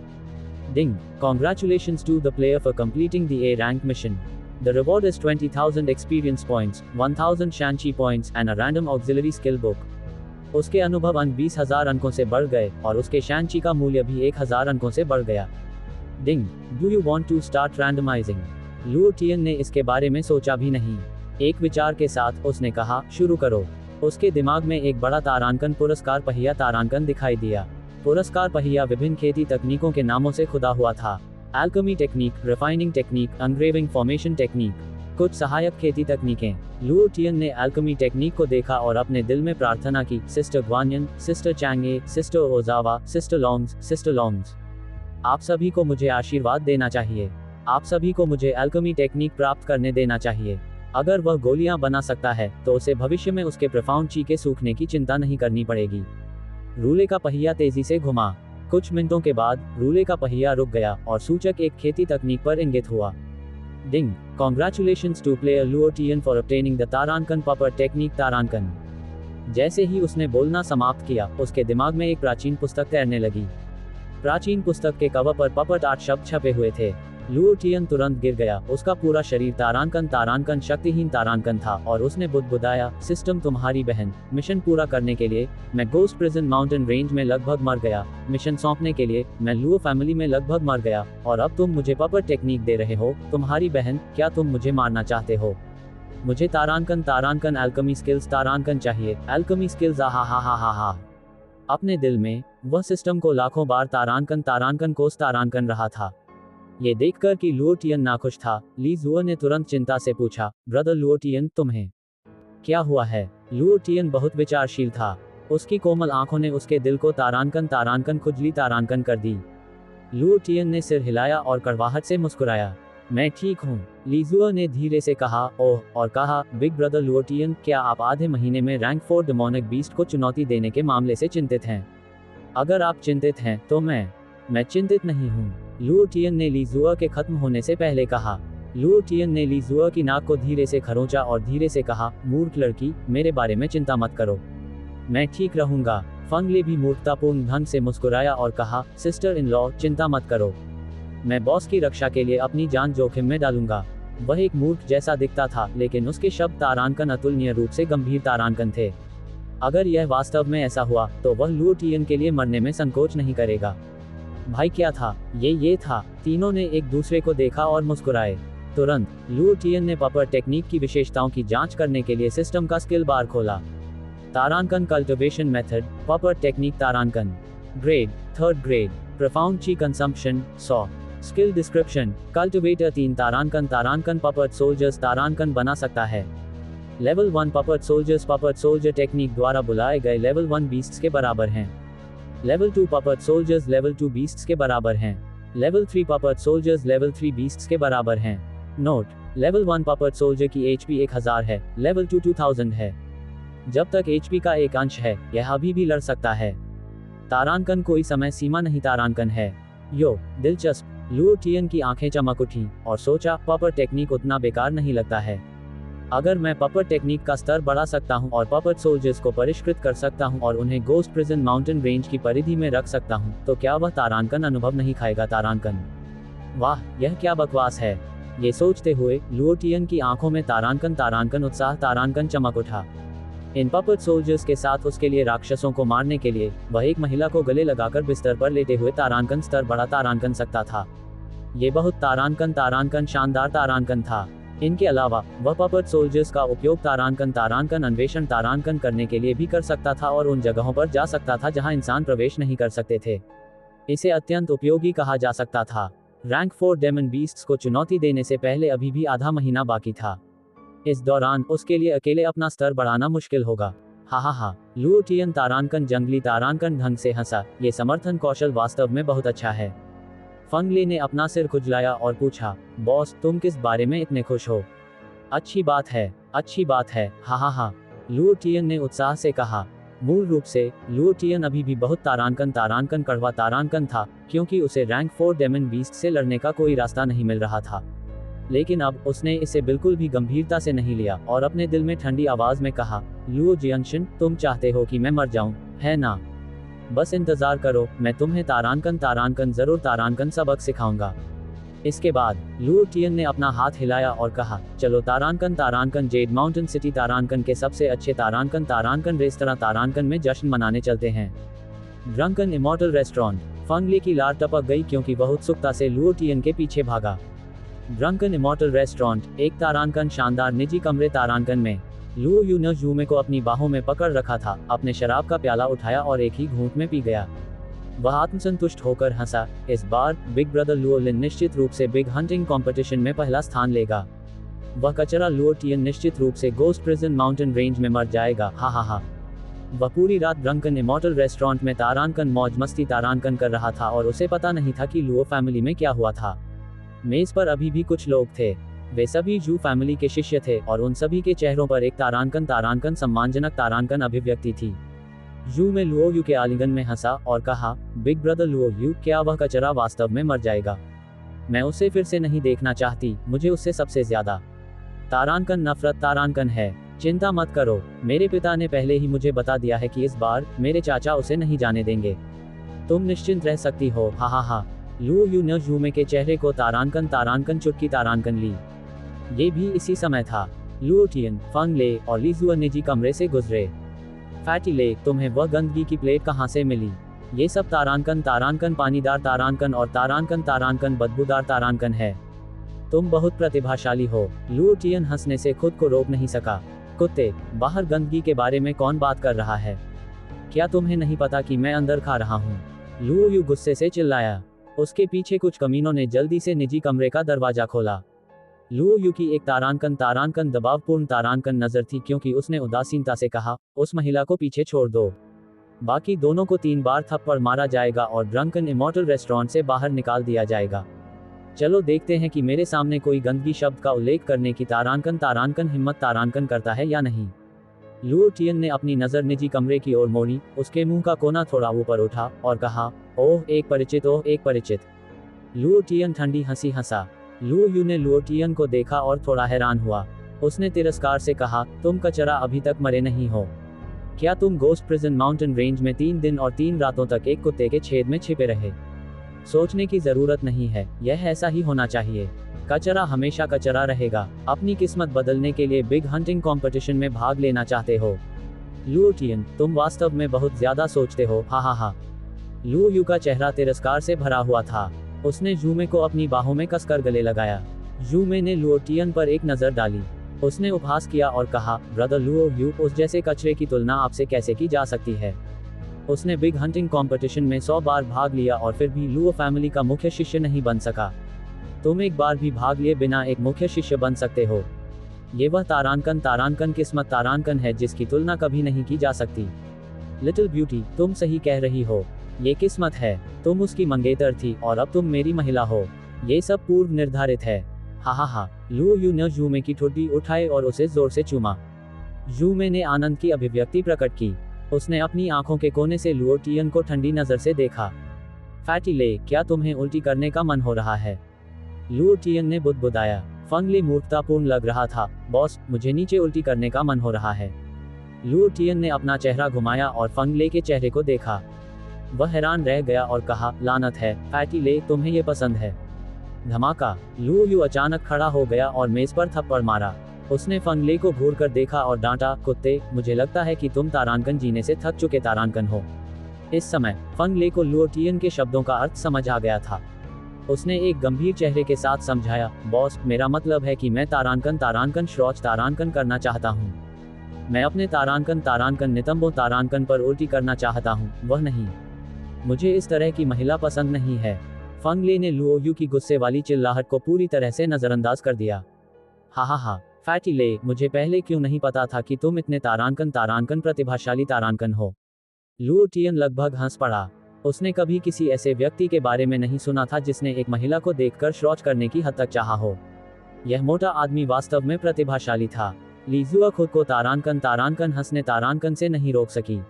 Ding. Congratulations to the player for completing the A rank mission. The reward is 20,000 experience points, 1,000 Shanchi points and a random auxiliary skill book. उसके अनुभव अंक 20,000 अंकों से बढ़ गए और उसके शैंची का मूल्य भी 1,000 अंकों से बढ़ गया। Ding. Do you want to start randomizing? Luo Tian ने इसके बारे में सोचा भी नहीं। एक विचार के साथ उसने कहा, शुरू करो। उसके दिमाग में एक बड़ा तारांकन पुरस्कार पहिया तारांकन दिखाई दिया। पुरस्कार पहिया विभिन्न खेती तकनीकों के नामों से खुदा हुआ था। Alchemy technique, refining technique, engraving formation technique, कुछ सहायक खेती तकनीकें। लुओ टियन ने एल्केमी टेक्निक को देखा और अपने दिल में प्रार्थना की, sister Guanyin, sister Chang'e, sister Ozawa, sister Longs, आप सभी को मुझे आशीर्वाद देना चाहिए। आप सभी को मुझे एल्केमी टेक्निक प्राप्त करने देना चाहिए। अगर वह गोलियां बना सकता है तो उसे भविष्य में उसके प्रोफाउंड ची के सूखने की चिंता नहीं करनी पड़ेगी। रूले का पहिया तेजी से घुमा। कुछ मिनटों के बाद रूले का पहिया रुक गया और सूचक एक खेती तकनीक पर इंगित हुआ। Ding, congratulations to player Luo Tian for obtaining the तारांकन पपट टेक्निक तारांकन। जैसे ही उसने बोलना समाप्त किया, उसके दिमाग में एक प्राचीन पुस्तक तैरने लगी। प्राचीन पुस्तक के कवर पर पपट 8 शब्द छपे हुए थे। लुओ टियन तुरंत गिर गया, उसका पूरा शरीर तारांकन शक्तिहीन तारांकन था और उसने बुदबुदाया, सिस्टम तुम्हारी बहन, मिशन पूरा करने के लिए मैं गोस्ट प्रिजन माउंटेन रेंज में लगभग मर गया, मिशन सौंपने के लिए मैं लुओ फैमिली में लगभग मर गया, और अब तुम मुझे पपट टेक्निक दे रहे हो, तुम्हारी बहन, क्या तुम मुझे मारना चाहते हो? मुझे तारांकन एल्कमी स्किल्स तारांकन चाहिए, एल्कमी स्किल्स हा। अपने दिल में वह सिस्टम को लाखों बार तारांकन कोस तारांकन रहा था। ये देखकर कि लुओ टियन नाखुश था, ली जुओ ने तुरंत चिंता से पूछा, ब्रदर लुओ टियन, तुम्हें क्या हुआ है? लुओ टियन बहुत विचारशील था। उसकी कोमल आंखों ने उसके दिल को तारांकन खुजली तारांकन कर दी। लुओ टियन ने सिर हिलाया और कड़वाहट से मुस्कुराया। मैं ठीक हूँ, ली जुओ ने धीरे से कहा, ओह, और कहा, बिग ब्रदर लुओ टियन, क्या आप आधे महीने में रैंक 4 डेमोनिक बीस्ट को चुनौती देने के मामले से चिंतित हैं? अगर आप चिंतित हैं तो मैं चिंतित नहीं हूँ, लुओ टियन ने ली जुओ के खत्म होने से पहले कहा। लुओ टियन ने ली जुओ की नाक को धीरे से खरोंचा और धीरे से कहा, मूर्ख लड़की, मेरे बारे में चिंता मत करो, मैं ठीक रहूंगा। फंगले भी मूर्खतापूर्ण ढंग से मुस्कुराया और कहा, सिस्टर इन लॉ, चिंता मत करो, मैं बॉस की रक्षा के लिए अपनी जान जोखिम में डालूंगा। वह एक मूर्ख जैसा दिखता था, लेकिन उसके शब्द तारांकन अतुलनीय रूप से गंभीर तारांकन थे। अगर यह वास्तव में ऐसा हुआ तो वह लुओ टियन के लिए मरने में संकोच नहीं करेगा। भाई क्या था ये था। तीनों ने एक दूसरे को देखा और मुस्कुराए। तुरंत लुओ टियन ने पपट टेक्निक की विशेषताओं की जांच करने के लिए सिस्टम का स्किल बार खोला। तारांकन कल्टिवेशन मेथड, पपट टेक्निक तारांकन, grade 3rd grade, profound qi consumption 100। Skill description, cultivator 3 तारांकन पपट सोल्जर्स तारांकन बना सकता है। लेवल 1 पपट सोल्जर टेक्निक द्वारा बुलाए गए लेवल 1 बीस्ट्स के बराबर हैं। Level 2 puppet soldiers level 2 beasts के बराबर हैं। Level 3 puppet soldiers level 3 beasts के बराबर हैं। नोट, लेवल 1 पपट सोल्जर की एचपी 1000 है, लेवल 2 2000 है। जब तक एचपी का एक अंश है, यह अभी भी लड़ सकता है। तारांकन कोई समय सीमा नहीं तारांकन है। यो, दिलचस्प। लुओ टियन की आंखें चमक उठी और सोचा, पपट टेक्निक उतना बेकार नहीं लगता है। अगर मैं पपट टेक्निक का स्तर बढ़ा सकता हूं और पपट सोल्जर्स को परिष्कृत कर सकता हूं और उन्हें गोस्ट प्रिजन माउंटेन रेंज की परिधि में रख सकता हूं, तो क्या वह तारांकन अनुभव नहीं खाएगा? तारांकन, वाह, यह क्या बकवास है। ये सोचते हुए लुओ टियन की आंखों में तारांकन उत्साह तारांकन चमक उठा। इन पपट सोल्जर्स के साथ उसके लिए राक्षसों को मारने के लिए वह एक महिला को गले लगाकर बिस्तर पर लेटे हुए तारांकन स्तर बढ़ा तारांकन सकता था। ये बहुत तारांकन शानदार तारांकन था। इनके अलावा वह पपट सोल्जर्स का उपयोग तारांकन अन्वेषण तारांकन करने के लिए भी कर सकता था और उन जगहों पर जा सकता था जहां इंसान प्रवेश नहीं कर सकते थे। इसे अत्यंत उपयोगी कहा जा सकता था। रैंक 4 डेमन बीस्ट्स को चुनौती देने से पहले अभी भी आधा महीना बाकी था। इस दौरान उसके लिए अकेले अपना स्तर बढ़ाना मुश्किल होगा। हा। लुओ टियन तारांकन जंगली तारांकन ढंग से हंसा, ये समर्थन कौशल वास्तव में बहुत अच्छा है। फंगले ने अपना सिर खुजलाया और पूछा, बॉस, तुम किस बारे में इतने खुश हो? अच्छी बात है, हा। लुओ टियन ने उत्साह से कहा। मूल रूप से लुओ टियन अभी भी बहुत तारांकन कड़वा तारांकन था, क्योंकि उसे रैंक 4 डेमन बीस्ट से लड़ने का कोई रास्ता नहीं मिल रहा था। लेकिन अब उसने इसे बिल्कुल भी गंभीरता से नहीं लिया और अपने दिल में ठंडी आवाज में कहा, लुओ जियंशन, तुम चाहते हो कि मैं मर जाऊं, है ना? बस इंतजार करो, मैं तुम्हें तारांकन जरूर तारांकन सबक सिखाऊंगा। इसके बाद लुओ टियन ने अपना हाथ हिलाया और कहा, चलो तारांकन जेड माउंटेन सिटी तारांकन के सबसे अच्छे तारांकन रेस्तरां तारांकन में जश्न मनाने चलते हैं। Drunken immortal restaurant. फंगले की लार टपक गई क्योंकि वह उत्सुकता से लुओ टियन के पीछे भागा। ड्रंकन इमॉर्टल रेस्टोरेंट, एक तारांकन शानदार निजी कमरे तारांकन में। लुओ यूमे को अपनी बाहों में पकड़ रखा था, अपने शराब का प्याला उठाया और एक ही घूंट में पी गया। वह आत्मसंतुष्ट होकर हंसा। इस बार बिग ब्रदर लुओ लिन निश्चित रूप से बिग हंटिंग कंपटीशन में पहला स्थान लेगा। वह कचरा लुओ टियन निश्चित रूप से गोस्ट प्रिजन माउंटेन रेंज में मर जाएगा, हा। वह पूरी रात ड्रंकन इमॉर्टल रेस्टोरेंट में तारांकन मौज मस्ती तारांकन कर रहा था और उसे पता नहीं था कि लुओ फैमिली में क्या हुआ था। मेज पर अभी भी कुछ लोग थे। वे सभी जू फैमिली के शिष्य थे और उन सभी के चेहरों पर एक तारांकन सम्मानजनक तारांकन अभिव्यक्ति थी। जू में लुओ यू के आलिंगन में हंसा और कहा, बिग ब्रदर लुओ यू, क्या वह कचरा वास्तव में मर जाएगा? मैं उसे फिर से नहीं देखना चाहती, मुझे उससे सबसे ज्यादा तारांकन नफरत तारांकन है। चिंता मत करो, मेरे पिता ने पहले ही मुझे बता दिया है कि इस बार मेरे चाचा उसे नहीं जाने देंगे। तुम निश्चिंत रह सकती हो, हा हा हा। लू यू ने झूमे के चेहरे को तारांकन तारांकन चुटकी तारांकन ली। ये भी इसी समय था। लुओ टियन, फंग ले और ली जुआ निजी कमरे से गुजरे। फैटी ले, तुम्हें वह गंदगी की प्लेट कहाँ से मिली? ये सब तारांकन तारांकन पानीदार तारांकन और तारांकन तारांकन बदबूदार तारांकन है। तुम बहुत प्रतिभाशाली हो। लुओ टियन हंसने से खुद को रोक नहीं सका। कुत्ते, बाहर गंदगी के बारे में कौन बात कर रहा है? क्या तुम्हें नहीं पता कि मैं अंदर खा रहा हूँ? लुओ यू गुस्से से चिल्लाया। उसके पीछे कुछ कमीनों ने जल्दी से निजी कमरे का दरवाजा खोला। लुओ यू की एक तारांकन तारांकन दबावपूर्ण तारांकन नजर थी, क्योंकि उसने उदासीनता से कहा, उस महिला को पीछे छोड़ दो। बाकी दोनों को 3 बार थप्पड़ मारा जाएगा और ड्रंकन इमॉर्टल रेस्टोरेंट से बाहर निकाल दिया जाएगा। चलो देखते हैं कि मेरे सामने कोई गंदगी शब्द का उल्लेख करने की तारांकन तारांकन हिम्मत तारांकन करता है या नहीं। लुओ टियन ने अपनी नजर निजी कमरे की ओर मोड़ी। उसके मुंह का कोना थोड़ा ऊपर उठा और कहा, ओह एक परिचित, ओह एक परिचित। लुओ टियन ठंडी हंसी हंसा। लुओ यू ने लुओ टियन को देखा और थोड़ा हैरान हुआ। उसने तिरस्कार से कहा, तुम कचरा अभी तक मरे नहीं हो। क्या तुम गोस्ट प्रिजन माउंटेन रेंज में 3 दिन और 3 रातों तक एक कुत्ते के छेद में छिपे रहे? सोचने की जरूरत नहीं है, यह ऐसा ही होना चाहिए। कचरा हमेशा कचरा रहेगा। अपनी किस्मत बदलने के लिए बिग हंटिंग कंपटीशन में भाग लेना चाहते हो? लुओ टियन, तुम वास्तव में बहुत ज्यादा सोचते हो, हा हा हा। लुओ यू का चेहरा तिरस्कार से भरा हुआ था। उसने जूमे को अपनी बाहों में कसकर गले लगाया। जूमे ने लुओ टियन पर एक नजर डाली। उसने उपहास किया और कहा, ब्रदर लुओ यू, उस जैसे कचरे की तुलना आपसे कैसे की जा सकती है? उसने बिग हंटिंग कंपटीशन में 100 बार भाग लिया और फिर भी लुओ फैमिली का मुख्य शिष्य नहीं बन सका। तुम एक बार भी भाग लिए बिना एक मुख्य शिष्य बन सकते हो। ये वह तारांकन तारांकन किस्मत तारांकन है जिसकी तुलना कभी नहीं की जा सकती। लिटिल ब्यूटी, तुम सही कह रही हो। ये किस्मत है। तुम उसकी मंगेतर थी और अब तुम मेरी महिला हो। ये सब पूर्व निर्धारित है, हा हा हा। लुओ यू ने जूमे की ठुड्डी उठाई और उसे जोर से चूमा। जूमे ने आनंद की अभिव्यक्ति प्रकट की। उसने अपनी आंखों के कोने से लुओ टियन को ठंडी नजर से देखा। फैटी ले, क्या तुम्हें उल्टी करने का मन हो रहा है? लुओ टियन ने बुदबुदाया। फंग ले मूर्खतापूर्ण लग रहा था। बॉस, मुझे नीचे उल्टी करने का मन हो रहा है। लुओ टियन ने अपना चेहरा घुमाया और फंग ले के चेहरे को देखा। वह हैरान रह गया और कहा, लानत है, फैटी ले, तुम्हें ये पसंद है? धमाका। लुओ यू अचानक खड़ा हो गया और मेज पर थप्पड़ मारा। उसने फंग ले को घूर कर देखा और डांटा, कुत्ते, मुझे लगता है कि तुम तारांकन जीने से थक चुके तारांकन हो। इस समय फंग ले को लुओ टियन के शब्दों का अर्थ समझ आ गया था। उसने एक गंभीर चेहरे के साथ समझाया, बॉस, मेरा मतलब है कि मैं तारांकन तारांकन श्रौच तारांकन करना चाहता हूँ। मैं अपने तारांकन तारांकन नितंबों तारांकन पर उल्टी करना चाहता हूँ, वह नहीं। मुझे इस तरह की महिला पसंद नहीं है। फंग ले ने लुओ यू की गुस्से वाली चिल्लाहट को पूरी तरह से नजरअंदाज कर दिया। हा हा हा। फैटी ले, मुझे पहले क्यों नहीं पता था कि तुम इतने तारांकन तारांकन प्रतिभाशाली तारांकन हो? लुओ टियन लगभग हंस पड़ा। उसने कभी किसी ऐसे व्यक्ति के बारे में नहीं सुना था जिसने एक महिला को देखकर श्रौच करने की हद तक चाहा हो। यह मोटा आदमी वास्तव में प्रतिभाशाली था। लीजुआ खुद को तारांकन तारांकन हंसने तारांकन से नहीं रोक सकी।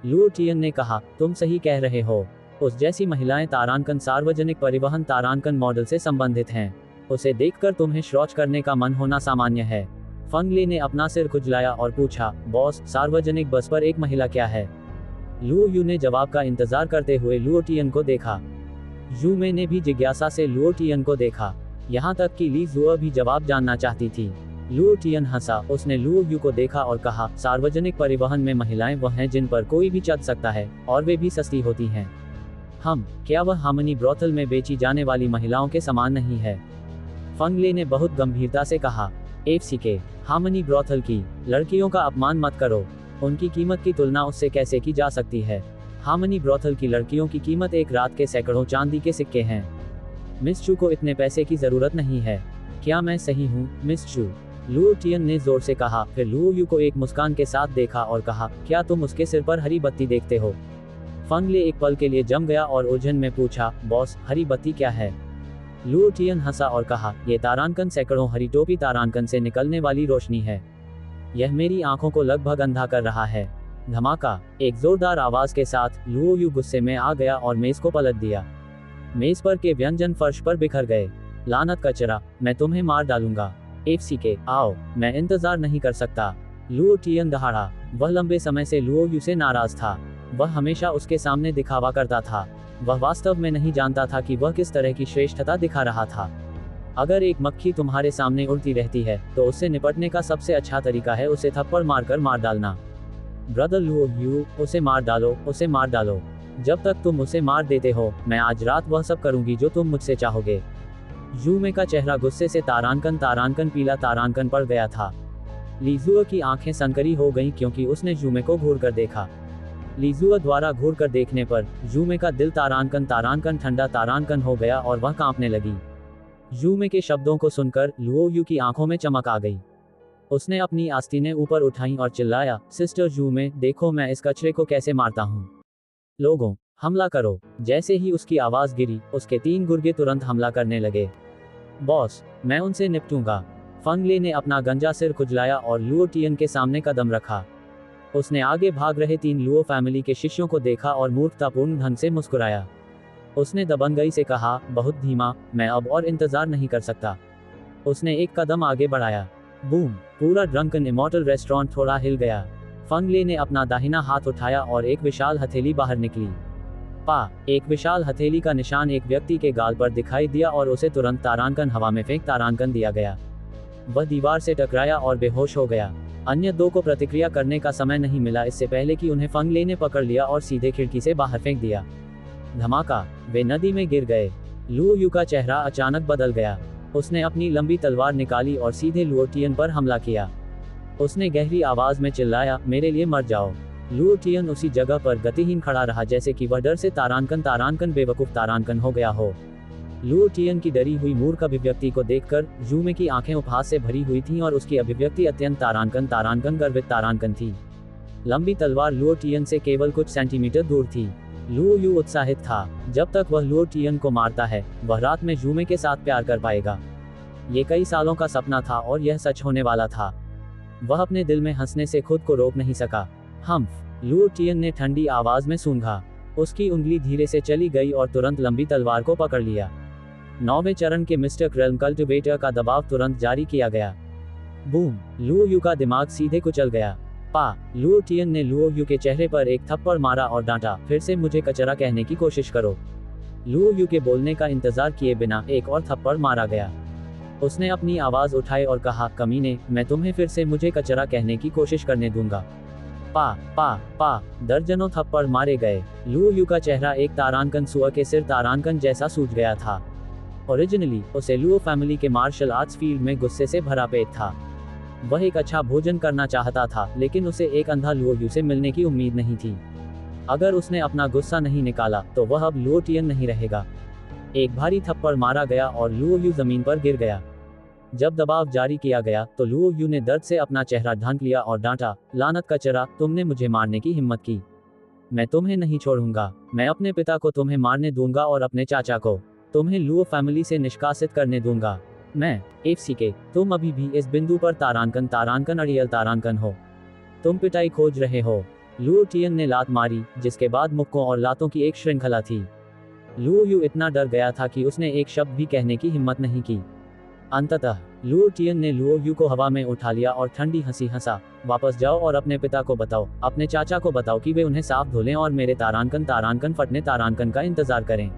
लुओ टियन ने कहा, तुम सही कह रहे हो। उस जैसी महिलाएं तारांकन सार्वजनिक परिवहन तारांकन मॉडल से संबंधित हैं। उसे देखकर तुम्हें श्रौच करने का मन होना सामान्य है। फंग ले ने अपना सिर खुजलाया और पूछा, बॉस, सार्वजनिक बस पर एक महिला क्या है? लुओ यू ने जवाब का इंतजार करते हुए लुओ टियन को देखा। जूमे ने भी जिज्ञासा से लुओ टियन को देखा। यहाँ तक कि ली जुआ भी जवाब जानना चाहती थी। लुओ टियन हंसा। उसने लुओ यू को देखा और कहा, सार्वजनिक परिवहन में महिलाएं वह हैं जिन पर कोई भी चढ़ सकता है, और वे भी सस्ती होती हैं। क्या वह हार्मनी ब्रॉथल में बेची जाने वाली महिलाओं के समान नहीं है? फंग ले ने बहुत गंभीरता से कहा, FCK, हार्मनी ब्रॉथल की लड़कियों का अपमान मत करो। उनकी कीमत की तुलना उससे कैसे की जा सकती है? हार्मनी ब्रॉथल की लड़कियों की कीमत एक रात के सैकड़ों चांदी के सिक्के हैं। मिस चू को इतने पैसे की जरूरत नहीं है। क्या मैं सही हूँ, मिस चू? लुओ टियन ने जोर से कहा। फिर लुओ यू को एक मुस्कान के साथ देखा और कहा, क्या तुम उसके सिर पर हरी बत्ती देखते हो? फंग ले एक पल के लिए जम गया और उलझन में पूछा, बॉस, हरी बत्ती क्या है? लुओ टियन हंसा और कहा, ये तारांकन सैकड़ों हरी टोपी तारांकन से निकलने वाली रोशनी है। यह मेरी आंखों को लगभग अंधा कर रहा है। धमाका। एक जोरदार आवाज के साथ लुओ यू गुस्से में आ गया और मेज को पलट दिया। मेज पर के व्यंजन फर्श पर बिखर गए। लानत कचरा, मैं तुम्हें मार डालूंगा। FCK, आओ, मैं इंतजार नहीं कर सकता। लुओ टियन दहाड़ा। वह लंबे समय से लुओ यू से नाराज था। वह हमेशा उसके सामने दिखावा करता था। वह वास्तव में नहीं जानता था कि वह किस तरह की श्रेष्ठता दिखा रहा था। अगर एक मक्खी तुम्हारे सामने उड़ती रहती है तो उससे निपटने का सबसे अच्छा तरीका है उसे थप्पड़ मारकर मार डालना। ब्रदर लुओ यू, उसे मार डालो, उसे मार डालो। जब तक तुम उसे मार देते हो, मैं आज रात वह सब करूंगी जो तुम मुझसे चाहोगे। यूमे का चेहरा गुस्से से तारांकन पीला तारांकन पड़ गया था। लीजुआ की आंखें सनकरी हो गईं क्योंकि उसने यूमे को घूर कर देखा। लीजुआ द्वारा घूर कर देखने पर यूमे का दिल तारांकन ठंडा तारांकन हो गया और वह कांपने लगी। यूमे के शब्दों को सुनकर लुओ यू की आंखों में चमक आ गई। उसने अपनी आस्तीनें ऊपर उठाई और चिल्लाया, सिस्टर यूमे, देखो मैं इस कचरे को कैसे मारता हूँ। लोगों, हमला करो। जैसे ही उसकी आवाज गिरी, उसके 3 गुर्गे तुरंत हमला करने लगे। बॉस, मैं उनसे निपटूंगा। फंगले ने अपना गंजा सिर खुजलाया और लुओ टियन के सामने कदम रखा। उसने आगे भाग रहे 3 लुओ फैमिली के शिष्यों को देखा और मूर्खतापूर्ण ढंग से मुस्कुराया। उसने दबंगई से कहा, बहुत धीमा, मैं अब और इंतजार नहीं कर सकता। उसने एक कदम आगे बढ़ाया। बूम, पूरा ड्रंकन इमॉर्टल रेस्टोरेंट थोड़ा हिल गया। फंगले ने अपना दाहिना हाथ उठाया और एक विशाल हथेली बाहर निकली। एक विशाल हथेली का निशान एक व्यक्ति के गाल पर दिखाई दिया और उसे तुरंत तारांकन हवा में फेंक तारांकन दिया गया। वह दीवार से टकराया और बेहोश हो गया। अन्य 2 को प्रतिक्रिया करने का समय नहीं मिला इससे पहले कि उन्हें फंगले ने पकड़ लिया और सीधे खिड़की से बाहर फेंक दिया। धमाका, वे नदी में गिर गए। लुओ यू का चेहरा अचानक बदल गया। उसने अपनी लंबी तलवार निकाली और सीधे लुओ टियन पर हमला किया। उसने गहरी आवाज में चिल्लाया, मेरे लिए मर जाओ। लुओ टियन उसी जगह पर गतिहीन खड़ा रहा जैसे कि वह डर से तारांकन बेवकूफ तारांकन हो गया हो। लुओ टियन की डरी हुई मूर्ख अभिव्यक्ति को देखकर यूमे की आंखें उपहास से भरी हुई थीं और उसकी अभिव्यक्ति अत्यंत तारांकन गर्वित तारांकन थी। लंबी तलवार लुओ टियन से केवल कुछ सेंटीमीटर दूर थी। लुओ यू उत्साहित था। जब तक वह लुओ टियन को मारता है, वह रात में यूमे के साथ प्यार कर पाएगा। ये कई सालों का सपना था और यह सच होने वाला था। वह अपने दिल में हंसने से खुद को रोक नहीं सका। लुओ टियन ने ठंडी आवाज में सूंघा। उसकी उंगली धीरे से चली गई और तुरंत लंबी तलवार को पकड़ लिया। 9वें चरण के मिस्टर क्रेल्म कल्टिवेटर का दबाव तुरंत जारी किया गया। बूम, लुओ यू का दिमाग सीधे कुचल गया। लुओ टियन ने लुओ यू के चेहरे पर एक थप्पड़ मारा और डांटा, फिर से मुझे कचरा कहने की कोशिश करो। लुओ यू के बोलने का इंतजार किए बिना एक और थप्पड़ मारा गया। उसने अपनी आवाज उठाई और कहा, कमीने, मैं तुम्हें फिर से मुझे कचरा कहने की कोशिश करने दूंगा। दर्जनों थप्पड़ मारे गए। लुओ यू का चेहरा एक तारांकन सुअर के सिर तारांकन जैसा सूज गया था। ओरिजिनली उसे लुओ फैमिली के मार्शल आर्ट्स फील्ड में गुस्से से भरा पेट था। वह एक अच्छा भोजन करना चाहता था, लेकिन उसे एक अंधा लुओ यू से मिलने की उम्मीद नहीं थी। अगर उसने अपना गुस्सा नहीं निकाला तो वह अब लुओ टियन नहीं रहेगा। एक भारी थप्पड़ मारा गया और लुओ यू जमीन पर गिर गया। जब दबाव जारी किया गया तो लुओ यू ने दर्द से अपना चेहरा ढांक लिया और डांटा, लानत कचरा, तुमने मुझे मारने की हिम्मत की। मैं तुम्हें नहीं छोड़ूंगा। मैं अपने पिता को तुम्हें मारने दूंगा और अपने चाचा को। तुम्हें लुओ फैमिली से निष्कासित करने दूंगा। मैं FCK, तुम अभी भी इस बिंदु पर तारांकन अड़ियल तारांकन हो। तुम पिटाई खोज रहे हो। लुओ टियन ने लात मारी, जिसके बाद मुक्कों और लातों की एक श्रृंखला थी। लुओ यू इतना डर गया था कि उसने एक शब्द भी कहने की हिम्मत नहीं की। अंततः लुओ टियन ने लुओ यू को हवा में उठा लिया और ठंडी हंसी हंसा, वापस जाओ और अपने पिता को बताओ, अपने चाचा को बताओ कि वे उन्हें साफ धो लें और मेरे तारांकन फटने तारांकन का इंतजार करें।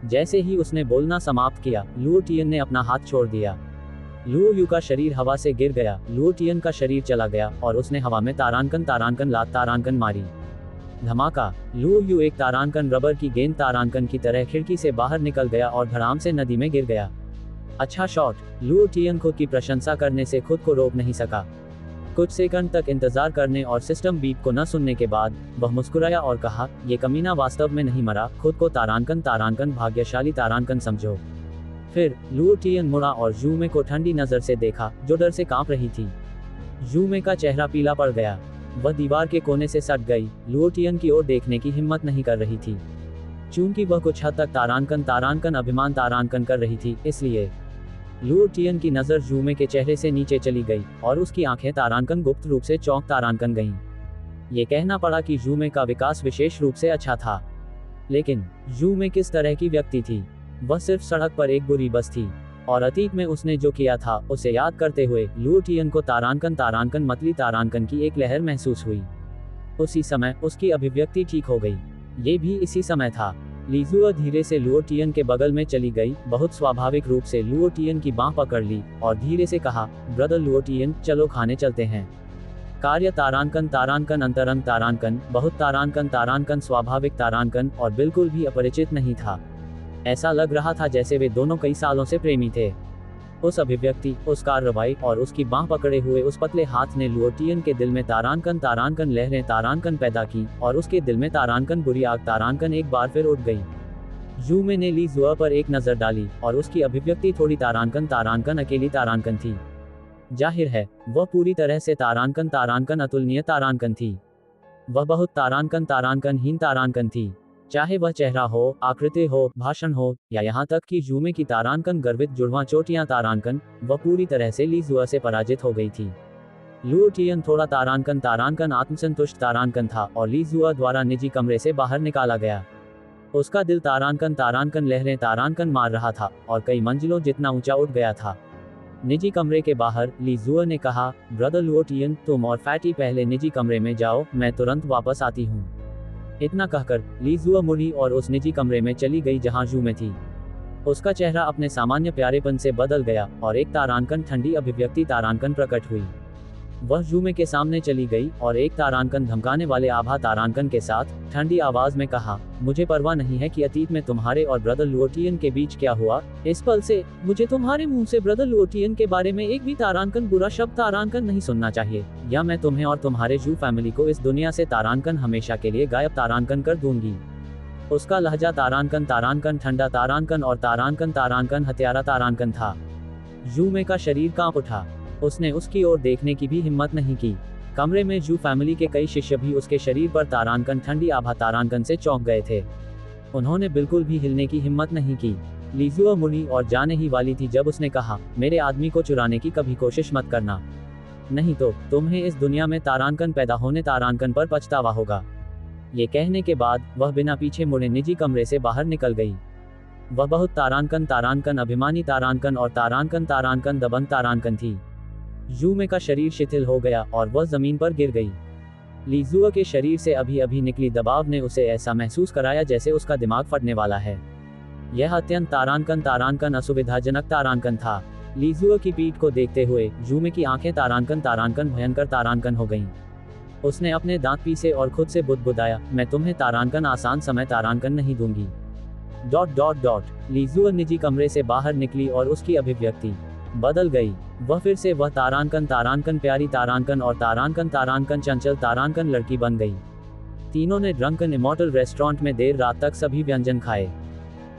जैसे ही उसने बोलना समाप्त किया, लुओ टियन ने अपना हाथ छोड़ दिया। लुओ यू का शरीर हवा से गिर गया। लुओ टियन का शरीर चला गया और उसने हवा में तारांकन लात तारांकन मारी। धमाका, लुओ यू एक तारांकन रबर की गेंद तारांकन की तरह खिड़की से बाहर निकल गया और धड़ाम से नदी में गिर गया। अच्छा शॉट। लुओ टियन खुद की प्रशंसा करने से खुद को रोक नहीं सका। कुछ सेकंड तक इंतजार करने और सिस्टम बीप को न सुनने के बाद वह मुस्कुराया और कहा, ये कमीना वास्तव में नहीं मरा, खुद को तारांकन भाग्यशाली तारांकन समझो। फिर लुओ टियन मुड़ा और यूमे को ठंडी नजर से देखा, जो डर से कांप रही थी। यूमे का चेहरा पीला पड़ गया। वह दीवार के कोने से सट गई। लुओ टियन की ओर देखने की हिम्मत नहीं कर रही थी। चूंकि वह कुछ हद तक तारांकन अभिमान तारांकन कर रही थी, इसलिए लुओ टियन की नजर यूमे के चेहरे से नीचे चली गई और उसकी आंखें तारांकन गुप्त रूप से चौंक तारांकन गईं। ये कहना पड़ा कि यूमे का विकास विशेष रूप से अच्छा था। लेकिन जू में किस तरह की व्यक्ति थी? वह सिर्फ सड़क पर एक बुरी बस थी, और अतीत में उसने जो किया था उसे याद करते हुए लुओ टियन को तारांकन मतली तारांकन की एक लहर महसूस हुई। उसी समय उसकी अभिव्यक्ति ठीक हो गई। ये भी इसी समय था। लीजुआ धीरे से लुओ टियन के बगल में चली गई, बहुत स्वाभाविक रूप से लुओ टियन की बांह पकड़ ली और धीरे से कहा, ब्रदर लुओ टियन, चलो खाने चलते हैं। कार्य तारांकन अंतरंग तारांकन, बहुत तारांकन स्वाभाविक तारांकन और बिल्कुल भी अपरिचित नहीं था। ऐसा लग रहा था जैसे वे दोनों कई सालों से प्रेमी थे। उस अभिव्यक्ति, उस कार्रवाई और उसकी बांह पकड़े हुए उस पतले हाथ ने लुओ टियन के दिल में तारांकन लहरें तारांकन पैदा की और उसके दिल में तारांकन बुरी आग तारांकन एक बार फिर उठ गई। जू में ने ली जुआ पर एक नजर डाली और उसकी अभिव्यक्ति थोड़ी तारांकन अकेली तारांकन थी। जाहिर है वह पूरी तरह से तारांकन अतुलनीय तारांकन थी। वह बहुत तारांकनहीन तारांकन थी। चाहे वह चेहरा हो, आकृति हो, भाषण हो, या यहाँ तक कि जूमे की तारांकन गर्वित जुड़वां चोटियां तारांकन, वह पूरी तरह से ली जुआ से पराजित हो गई थी। लुओ टियन थोड़ा तारांकन आत्मसंतुष्ट तारांकन था और ली जुआ द्वारा निजी कमरे से बाहर निकाला गया। उसका दिल तारांकन लहरें तारांकन मार रहा था और कई मंजिलों जितना ऊंचा उठ गया था। निजी कमरे के बाहर ली जुआ ने कहा, ब्रदर लुओ टियन, तुम और फैटी पहले निजी कमरे में जाओ, मैं तुरंत वापस आती हूँ। इतना कहकर ली जुआ मुड़ी और उस निजी कमरे में चली गई जहां जू में थी। उसका चेहरा अपने सामान्य प्यारेपन से बदल गया और एक तारांकन ठंडी अभिव्यक्ति तारांकन प्रकट हुई। वह जूमे के सामने चली गई और एक तारांकन धमकाने वाले आभा तारांकन के साथ ठंडी आवाज में कहा, मुझे परवाह नहीं है कि अतीत में तुम्हारे और ब्रदर लुओ टियन के बीच क्या हुआ। इस पल से मुझे तुम्हारे मुंह से ब्रदर लुओ टियन के बारे में एक भी तारांकन बुरा शब्द तारांकन नहीं सुनना चाहिए, या मैं तुम्हें और तुम्हारे जू फैमिली को इस दुनिया से तारांकन हमेशा के लिए गायब तारांकन कर दूंगी। उसका लहजा तारांकन ठंडा तारांकन और तारांकन हत्यारा तारांकन था। जूमे का शरीर कांप उठा। उसने उसकी ओर देखने की भी हिम्मत नहीं की। कमरे में जू फैमिली के कई शिष्य भी उसके शरीर पर तारांकन ठंडी आभा तारांकन से चौंक गए थे। उन्होंने बिल्कुल भी हिलने की हिम्मत नहीं की। लीजुआ मुड़ी और जाने ही वाली थी जब उसने कहा, मेरे आदमी को चुराने की कभी कोशिश मत करना, नहीं तो तुम्हें इस दुनिया में तारांकन पैदा होने तारांकन पर पछतावा होगा। ये कहने के बाद वह बिना पीछे मुड़े निजी कमरे से बाहर निकल गई। वह बहुत तारांकन अभिमानी तारांकन और तारांकन दबंग तारांकन थी। जूमे का शरीर शिथिल हो गया और वह जमीन पर गिर गई। लीजुआ के शरीर से अभी निकली दबाव ने उसे ऐसा महसूस कराया जैसे उसका दिमाग फटने वाला है। यह अत्यंत तारांकन असुविधाजनक तारांकन था। लीजुआ की पीठ को देखते हुए जूमे की आंखें तारांकन भयंकर तारांकन हो गईं। उसने अपने दांत पीसे और खुद से बुदबुदाया, मैं तुम्हें तारांकन आसान समय तारांकन नहीं दूंगी। ... लीजुआ निजी कमरे से बाहर निकली और उसकी अभिव्यक्ति बदल गई। वह फिर से वह तारांकन प्यारी तारांकन और तारांकन चंचल तारांकन लड़की बन गई। तीनों ने ड्रंकन इमॉर्टल रेस्टोरेंट में देर रात तक सभी व्यंजन खाए।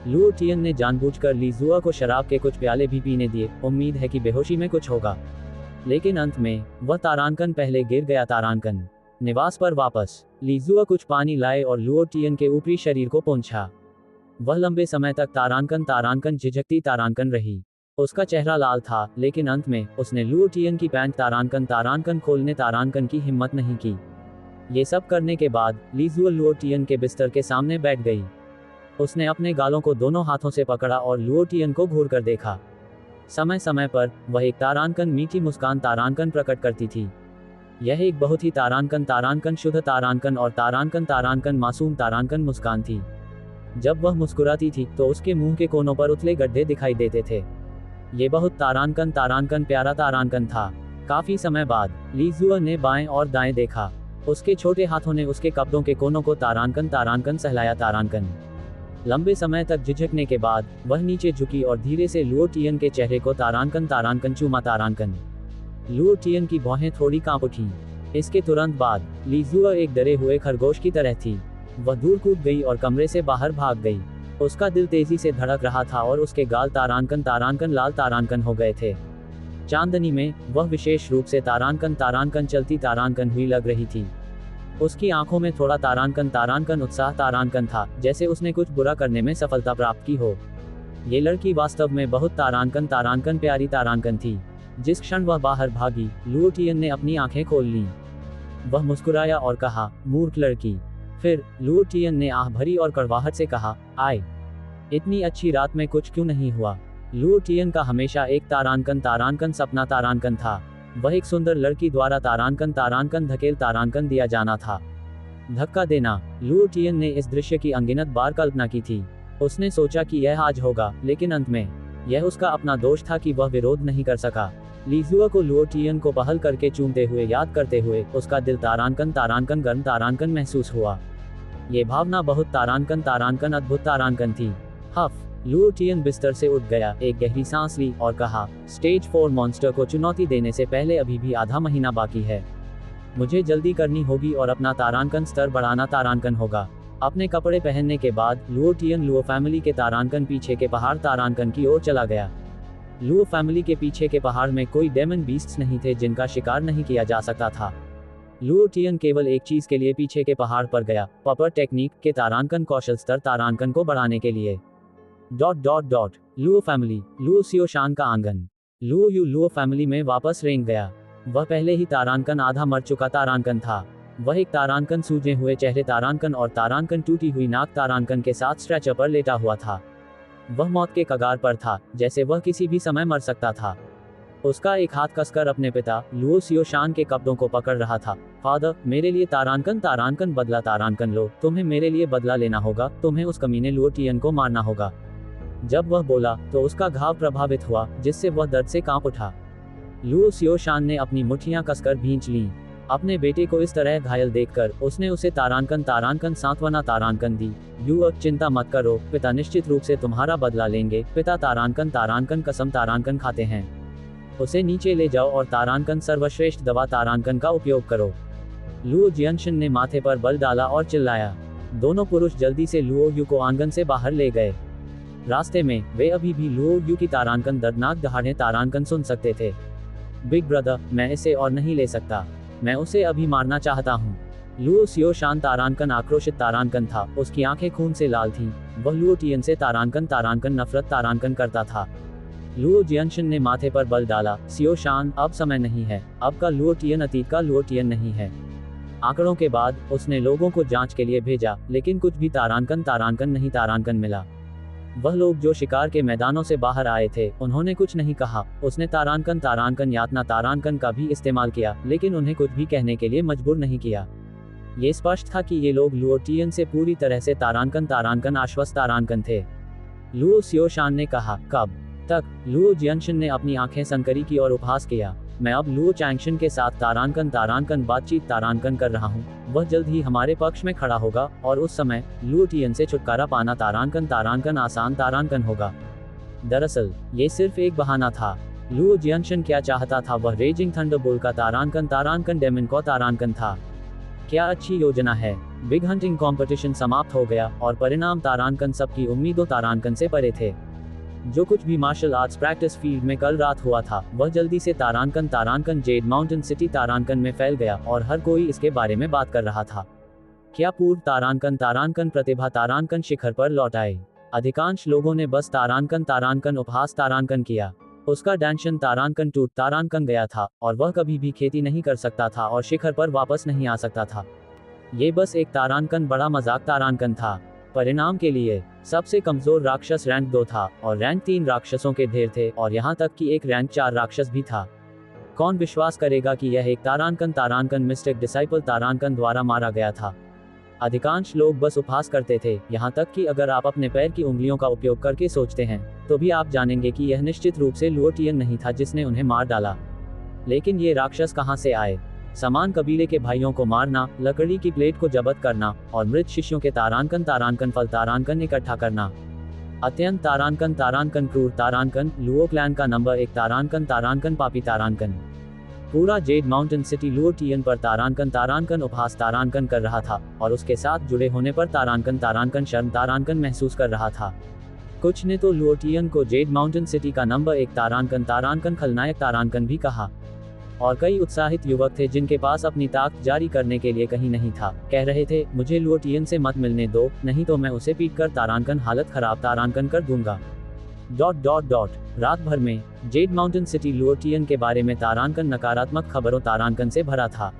लुओ टियन ने जानबूझकर लीजुआ को शराब के कुछ प्याले भी पीने दिए, उम्मीद है कि बेहोशी में कुछ होगा। लेकिन अंत में वह तारांकन पहले गिर गया। तारांकन निवास पर वापस लीजुआ कुछ पानी लाए और लुओ टियन के ऊपरी शरीर को पोंछा। वह लंबे समय तक तारांकन झिझकती तारांकन रही। उसका चेहरा लाल था, लेकिन अंत में उसने लुओ टियन की पैंट तारांकन खोलने तारांकन की हिम्मत नहीं की। ये सब करने के बाद लीजुआ लुओ टियन के बिस्तर के सामने बैठ गई। उसने अपने गालों को दोनों हाथों से पकड़ा और लुओ टियन को घूर कर देखा। समय समय पर वह एक तारांकन मीठी मुस्कान तारांकन प्रकट करती थी। यह एक बहुत ही तारांकन शुद्ध तारांकन और तारांकन मासूम तारांकन मुस्कान थी। जब वह मुस्कुराती थी तो उसके मुंह के कोनों पर उथले गड्ढे दिखाई देते थे। ये बहुत तारांकन प्यारा तारांकन था। काफी समय बाद लीजुआ ने बाएं और दाएं देखा। उसके छोटे हाथों ने उसके कपड़ों के कोनों को तारांकन सहलाया। तारांकन लंबे समय तक झिझकने के बाद वह नीचे झुकी और धीरे से लुओ टियन के चेहरे को तारांकन चूमा। तारांकन लुओ टियन की भौहें थोड़ी कांप उठी। इसके तुरंत बाद लीजुआ एक डरे हुए खरगोश की तरह थी। वह दूर कूद गई और कमरे से बाहर भाग गई। उसका दिल तेजी से धड़क रहा था और उसके गाल तारांकन लाल तारांकन हो गए थे। चांदनी में वह विशेष रूप से तारांकन चलती तारांकन हुई लग रही थी। उसकी आंखों में थोड़ा तारांकन उत्साह तारांकन था, जैसे उसने कुछ बुरा करने में सफलता प्राप्त की हो। ये लड़की वास्तव में बहुत तारांकन प्यारी तारांकन थी। जिस क्षण वह बाहर भागी, लुओ टियन ने अपनी आंखें खोल लीं। वह मुस्कुराया और कहा, मूर्ख लड़की। फिर लुओ टियन ने आह भरी और कड़वाहट से कहा, आए, इतनी अच्छी रात में कुछ क्यों नहीं हुआ। लुओ टियन का हमेशा एक तारांकन सपना तारांकन था। वह एक सुंदर लड़की द्वारा तारांकन धकेल तारांकन दिया जाना था। धक्का देना। लुओ टियन ने इस दृश्य की अनगिनत बार कल्पना की थी। उसने सोचा कि यह आज होगा, लेकिन अंत में यह उसका अपना दोष था कि वह विरोध नहीं कर सका। लीजुआ को लुओ टियन को पहल करके चूमते हुए याद करते हुए उसका दिल तारांकन गर्म तारांकन महसूस हुआ। ये भावना बहुत तारांकन अद्भुत तारांकन थी। हफ। लुओ टियन बिस्तर से उठ गया, एक गहरी सांस ली और कहा, स्टेज 4 मॉन्स्टर को चुनौती देने से पहले अभी भी आधा महीना बाकी है। मुझे जल्दी करनी होगी और अपना तारांकन स्तर बढ़ाना तारांकन होगा। अपने कपड़े पहनने के बाद लुओ टियन लुओ फैमिली के तारांकन पीछे के पहाड़ तारांकन की ओर चला गया। लुओ फैमिली के पीछे के पहाड़ में कोई डेमन बीस्ट्स नहीं थे जिनका शिकार नहीं किया जा सकता था। लुओ टियन केवल एक चीज के लिए पीछे के पहाड़ पर गया, पपर टेक्निक के तारांकन कौशल स्तर तारांकन को बढ़ाने के लिए। लुओ फैमिली, लुओ सियोशान का आंगन। लुओ फैमिली में वापस रेंग गया। वह पहले ही तारांकन आधा मर चुका तारांकन था। वह एक तारांकन सूजे हुए चेहरे तारांकन और तारांकन टूटी हुई नाक तारांकन के साथ स्ट्रेचर पर लेटा हुआ था। वह मौत के कगार पर था, जैसे वह किसी भी समय मर सकता था। उसका एक हाथ कसकर अपने पिता लुओ सियोशान के कपड़ों को पकड़ रहा था। फादर, मेरे लिए तारांकन बदला तारांकन लो, तुम्हें मेरे लिए बदला लेना होगा, तुम्हें उस कमीने लुओ टियन को मारना होगा। जब वह बोला तो उसका घाव प्रभावित हुआ, जिससे वह दर्द से कांप उठा। लुओ सियोशान ने अपनी मुट्ठियां कसकर भींच लीं। अपने बेटे को इस तरह घायल देखकर उसने उसे तारांकन सांत्वना तारांकन दी। युवक, चिंता मत करो, पिता निश्चित रूप से तुम्हारा बदला लेंगे। पिता तारांकन कसम तारांकन खाते हैं। उसे नीचे ले जाओ और तारांकन सर्वश्रेष्ठ दवा तारांकन का उपयोग करो। लुओ जियनशन ने माथे पर बल डाला और चिल्लाया। दोनों पुरुष जल्दी से लुओ यू को आंगन से बाहर ले गए। रास्ते में वे अभी भी लुओ यू की तारांकन दर्दनाक दहाड़े तारांकन सुन सकते थे। बिग ब्रदर, मैं इसे और नहीं ले सकता, मैं उसे अभी मारना चाहता हूँ। लुओ सियोशान तारांकन आक्रोशित तारांकन था, उसकी आंखें खून से लाल थीं। वह लुओ टियन से तारांकन नफरत तारांकन करता था। लुओ जियनशन ने माथे पर बल डाला। सियोशान, अब समय नहीं है, अब का लुओ टियन अतीत का लुओ टियन नहीं है। आंकड़ों के बाद उसने लोगों को जांच के लिए भेजा, लेकिन कुछ भी तारांकन नहीं तारांकन मिला। वह लोग जो शिकार के मैदानों से बाहर आए थे, उन्होंने कुछ नहीं कहा। उसने तारांकन यातना तारांकन का भी इस्तेमाल किया, लेकिन उन्हें कुछ भी कहने के लिए मजबूर नहीं किया। ये स्पष्ट था कि ये लोग लुओ टियन से पूरी तरह से तारांकन आश्वस्त तारांकन थे। लुओ सियोशान ने कहा, कब तक? लुओ जियनशन ने अपनी आंखें संकरी की और उपहास किया। मैं अब लुओ चैंगशन के साथ तारांकन बातचीत तारांकन कर रहा हूँ। वह जल्द ही हमारे पक्ष में खड़ा होगा और उस समय लुओ टियन से छुटकारा पाना तारांकन आसान तारांकन होगा। दरअसल ये सिर्फ एक बहाना था। लुओ जियनशन क्या चाहता था? वह रेजिंग थंडरबोल्ट का तारांकन डेमन को तारांकन था। क्या अच्छी योजना है। बिग हंटिंग कंपटीशन समाप्त हो गया और परिणाम तारांकन सबकी उम्मीदों तारांकन से परे थे। जो कुछ भी मार्शल आर्ट्स प्रैक्टिस फील्ड में कल रात हुआ था, वह जल्दी से तारांकन जेड माउंटेन सिटी तारांकन में फैल गया और हर कोई इसके बारे में बात कर रहा था। क्या पूर्व तारांकन प्रतिभा तारांकन शिखर पर लौट आए? अधिकांश लोगों ने बस तारांकन उपहास तारांकन किया। उसका डांशन तारांकन गया था और वह कभी भी खेती नहीं कर सकता था और शिखर पर वापस नहीं आ सकता था। ये बस एक तारांकन बड़ा मजाक तारांकन था। परिणाम के लिए सबसे कमजोर राक्षस रैंक 2 था और रैंक 3 राक्षसों के ढेर थे और यहाँ तक कि एक रैंक 4 राक्षस भी था। कौन विश्वास करेगा कि यह एक तारांकन मिस्टिक डिसाइपल तारांकन द्वारा मारा गया था? अधिकांश लोग बस उपहास करते थे, यहाँ तक कि अगर आप अपने पैर की उंगलियों का उपयोग करके सोचते हैं, तो भी आप जानेंगे कि यह निश्चित रूप से लुओ टियन नहीं था जिसने उन्हें मार डाला। लेकिन ये राक्षस कहाँ से आए? समान कबीले के भाइयों को मारना, लकड़ी की प्लेट को जब्त करना और मृत शिष्यों के तारांकन फल तारांकन इकट्ठा करना। अत्यंत तारांकन क्रूर तारांकन, लुओ क्लैन का नंबर 1 तारांकन पापी तारांकन। पूरा जेड माउंटेन सिटी लुओ टियन पर तारांकन उपहास तारांकन कर रहा था और उसके साथ जुड़े होने पर तारांकन शर्म तारांकन महसूस कर रहा था। कुछ ने तो लुओ टियन को जेड माउंटेन सिटी का नंबर 1 तारांकन खलनायक तारांकन भी कहा। और कई उत्साहित युवक थे जिनके पास अपनी ताकत जारी करने के लिए कहीं नहीं था। कह रहे थे, मुझे लुओ टियन से मत मिलने दो, नहीं तो मैं उसे पीटकर तारांकन हालत खराब तारांकन कर दूंगा। रात भर में Z mountain city Luo Tian के बारे में तारांकन नकारात्मक खबरों तारांकन से भरा था।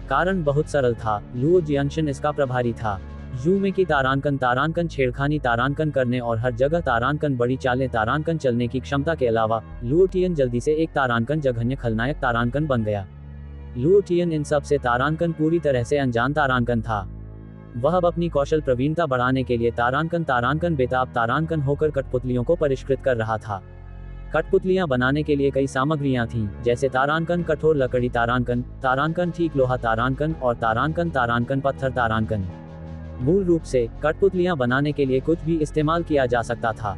कारण बहुत सरल था, लुओ जियानशन इसका प्रभारी था। यू में की तारांकन छेड़खानी तारांकन करने और हर जगह तारांकन बड़ी चालें तारांकन चलने की क्षमता के अलावा लुओ टियन जल्दी से एक तारांकन जघन्य खलनायक तारांकन बन गया। लुओ टियन इन सब से तारांकन पूरी तरह से अनजान तारांकन था। वह अब अपनी कौशल प्रवीणता बढ़ाने के लिए तारांकन बेताब तारांकन होकर कठपुतलियों को परिष्कृत कर रहा था। कठपुतलियां बनाने के लिए कई सामग्रियां थीं, जैसे तारांकन कठोर लकड़ी तारांकन ठीक लोहा तारांकन और तारांकन पत्थर तारांकन। मूल रूप से कठपुतलियां बनाने के लिए कुछ भी इस्तेमाल किया जा सकता था।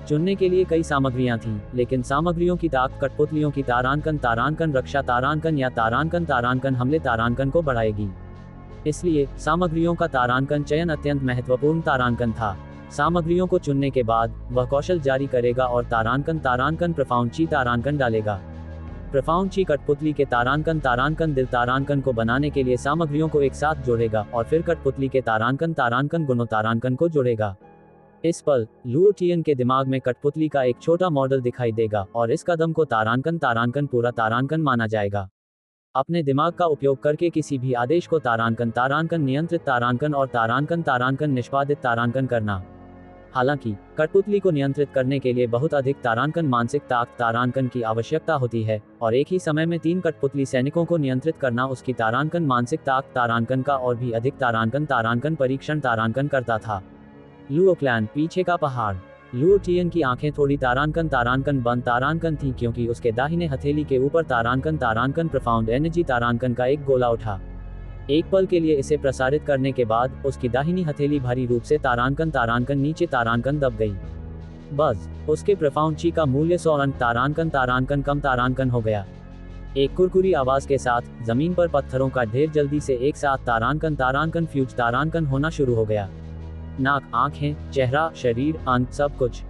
चुनने के लिए कई सामग्रियां थीं, लेकिन सामग्रियों की ताकत कठपुतलियों की तारांकन रक्षा तारांकन या तारांकन हमले तारांकन को बढ़ाएगी। इसलिए सामग्रियों का तारांकन चयन अत्यंत महत्वपूर्ण तारांकन था। सामग्रियों को चुनने के बाद वह कौशल जारी करेगा और तारांकन प्रफाउंची तारांकन डालेगा। प्रफाउंची कठपुतली के तारांकन दिल तारांकन को बनाने के लिए सामग्रियों को एक साथ जोड़ेगा और फिर कठपुतली के तारांकन गुणों तारांकन को जोड़ेगा। इस पल लुओ टियन के दिमाग में कठपुतली का एक छोटा मॉडल दिखाई देगा और इस कदम को तारांकन पूरा तारांकन माना जाएगा। अपने दिमाग का उपयोग करके किसी भी आदेश को तारांकन नियंत्रित तारांकन और तारांकन निष्पादित तारांकन करना। हालांकि कठपुतली को नियंत्रित करने के लिए बहुत अधिक तारांकन मानसिक ताकत तारांकन की आवश्यकता होती है और एक ही समय में 3 कठपुतली सैनिकों को नियंत्रित करना उसकी तारांकन मानसिक ताकत तारांकन का और भी अधिक तारांकन परीक्षण तारांकन करता था। लुओ क्लैन पीछे का पहाड़। लुओ टियन की आंखें थोड़ी तारांकन बंद तारांकन थी, क्योंकि उसके दाहिने हथेली के ऊपर तारांकन प्रोफाउंड एनर्जी तारांकन का एक गोला उठा। एक पल के लिए इसे प्रसारित करने के बाद उसकी दाहिनी हथेली भारी रूप से तारांकन नीचे तारांकन दब गई। बस उसके प्रोफाउंड का मूल्य 100 अंक तारांकन कम तारांकन हो गया। एक कुरकुरी आवाज के साथ जमीन पर पत्थरों का ढेर जल्दी से एक साथ तारांकन फ्यूज तारांकन होना शुरू हो गया। नाक, आंखें, चेहरा, शरीर, अंत सब कुछ।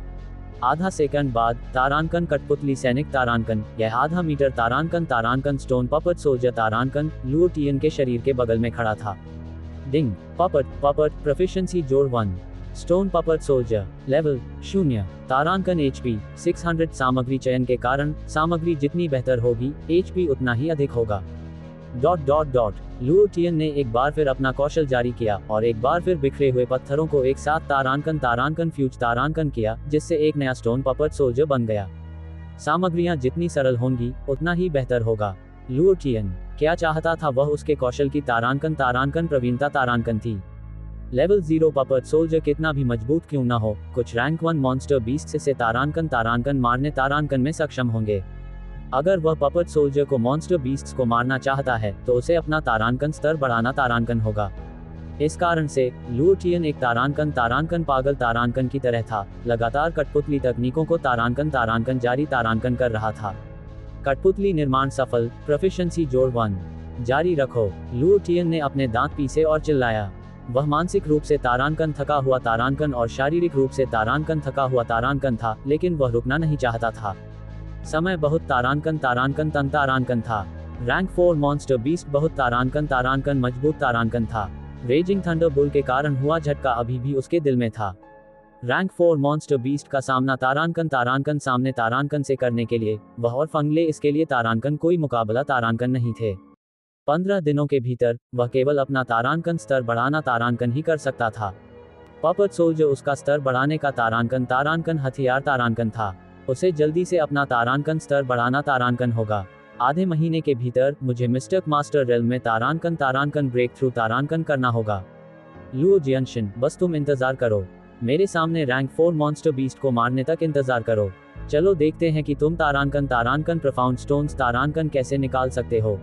आधा सेकंड बाद तारांकन कठपुतली सैनिक तारांकन, यह आधा मीटर तारांकन स्टोन पपट सोल्जर तारांकन लुओ टियन के शरीर के बगल में खड़ा था। डिंग पपट प्रोफिशिएंसी जोड़ 1। Stone puppet soldier level 0। तारांकन HP 600। सामग्री चयन के कारण सामग्री जितनी बेहतर होगी HP उतना ही अधिक होगा। ... लुओ टियन ने एक बार फिर अपना कौशल जारी किया और एक बार फिर बिखरे हुए पत्थरों को एक साथ तारांकन फ्यूज तारांकन किया, जिससे एक नया स्टोन पपट सोल्जर बन गया। सामग्रियां जितनी सरल होंगी उतना ही बेहतर होगा। लुओ टियन क्या चाहता था, वह उसके कौशल की तारांकन प्रवीणता तारांकन थी। लेवल 0 पपट सोल्जर कितना भी मजबूत क्यों ना हो, कुछ रैंक 1 मॉन्स्टर बीस्ट से तारांकन मारने तारांकन में सक्षम होंगे। अगर वह पपट सोल्जर को मॉन्स्टर बीस्ट्स को मारना चाहता है तो उसे अपना तारांकन स्तर बढ़ाना तारांकन होगा। इस कारण से लुओ टियन एक तारांकन पागल तारांकन की तरह था, लगातार कठपुतली तकनीकों को तारांकन जारी तारांकन कर रहा था। कठपुतली निर्माण सफल, प्रोफिशिएंसी जोड़ 1। जारी रखो। लुओ टियन ने अपने दांत पीसे और चिल्लाया। वह मानसिक रूप से तारांकन थका हुआ तारांकन और शारीरिक रूप से तारांकन थका हुआ तारांकन था, लेकिन वह रुकना नहीं चाहता था। समय बहुत तारांकन था। रैंक 4 मॉन्स्टर बीस्ट बहुत तारांकन मजबूत तारांकन था। रेजिंग थंडर बुल के कारण हुआ झटका अभी भी उसके दिल में था। रैंक 4 मॉन्स्टर बीस्ट का सामना तारांकन सामने तारांकन से करने के लिए वह और फंगले इसके लिए तारांकन कोई मुकाबला तारांकन नहीं थे। 15 दिनों के भीतर वह केवल अपना तारांकन स्तर बढ़ाना तारांकन ही कर सकता था। पपट सोल्जर उसका स्तर बढ़ाने का तारांकन हथियार तारांकन था। उसे जल्दी से अपना तारांकन स्तर बढ़ाना तारांकन होगा। आधे महीने के भीतर मुझे मिस्टर मास्टर रेल्म में तारांकन ब्रेक थ्रू तारांकन करना होगा। लुओ जियानशन, बस तुम इंतजार करो। मेरे सामने रैंक 4 मॉन्स्टर बीस्ट को मारने तक इंतजार करो। चलो देखते हैं कि तुम तारांकन प्रोफाउंड स्टोन्स तारांकन कैसे निकाल सकते हो।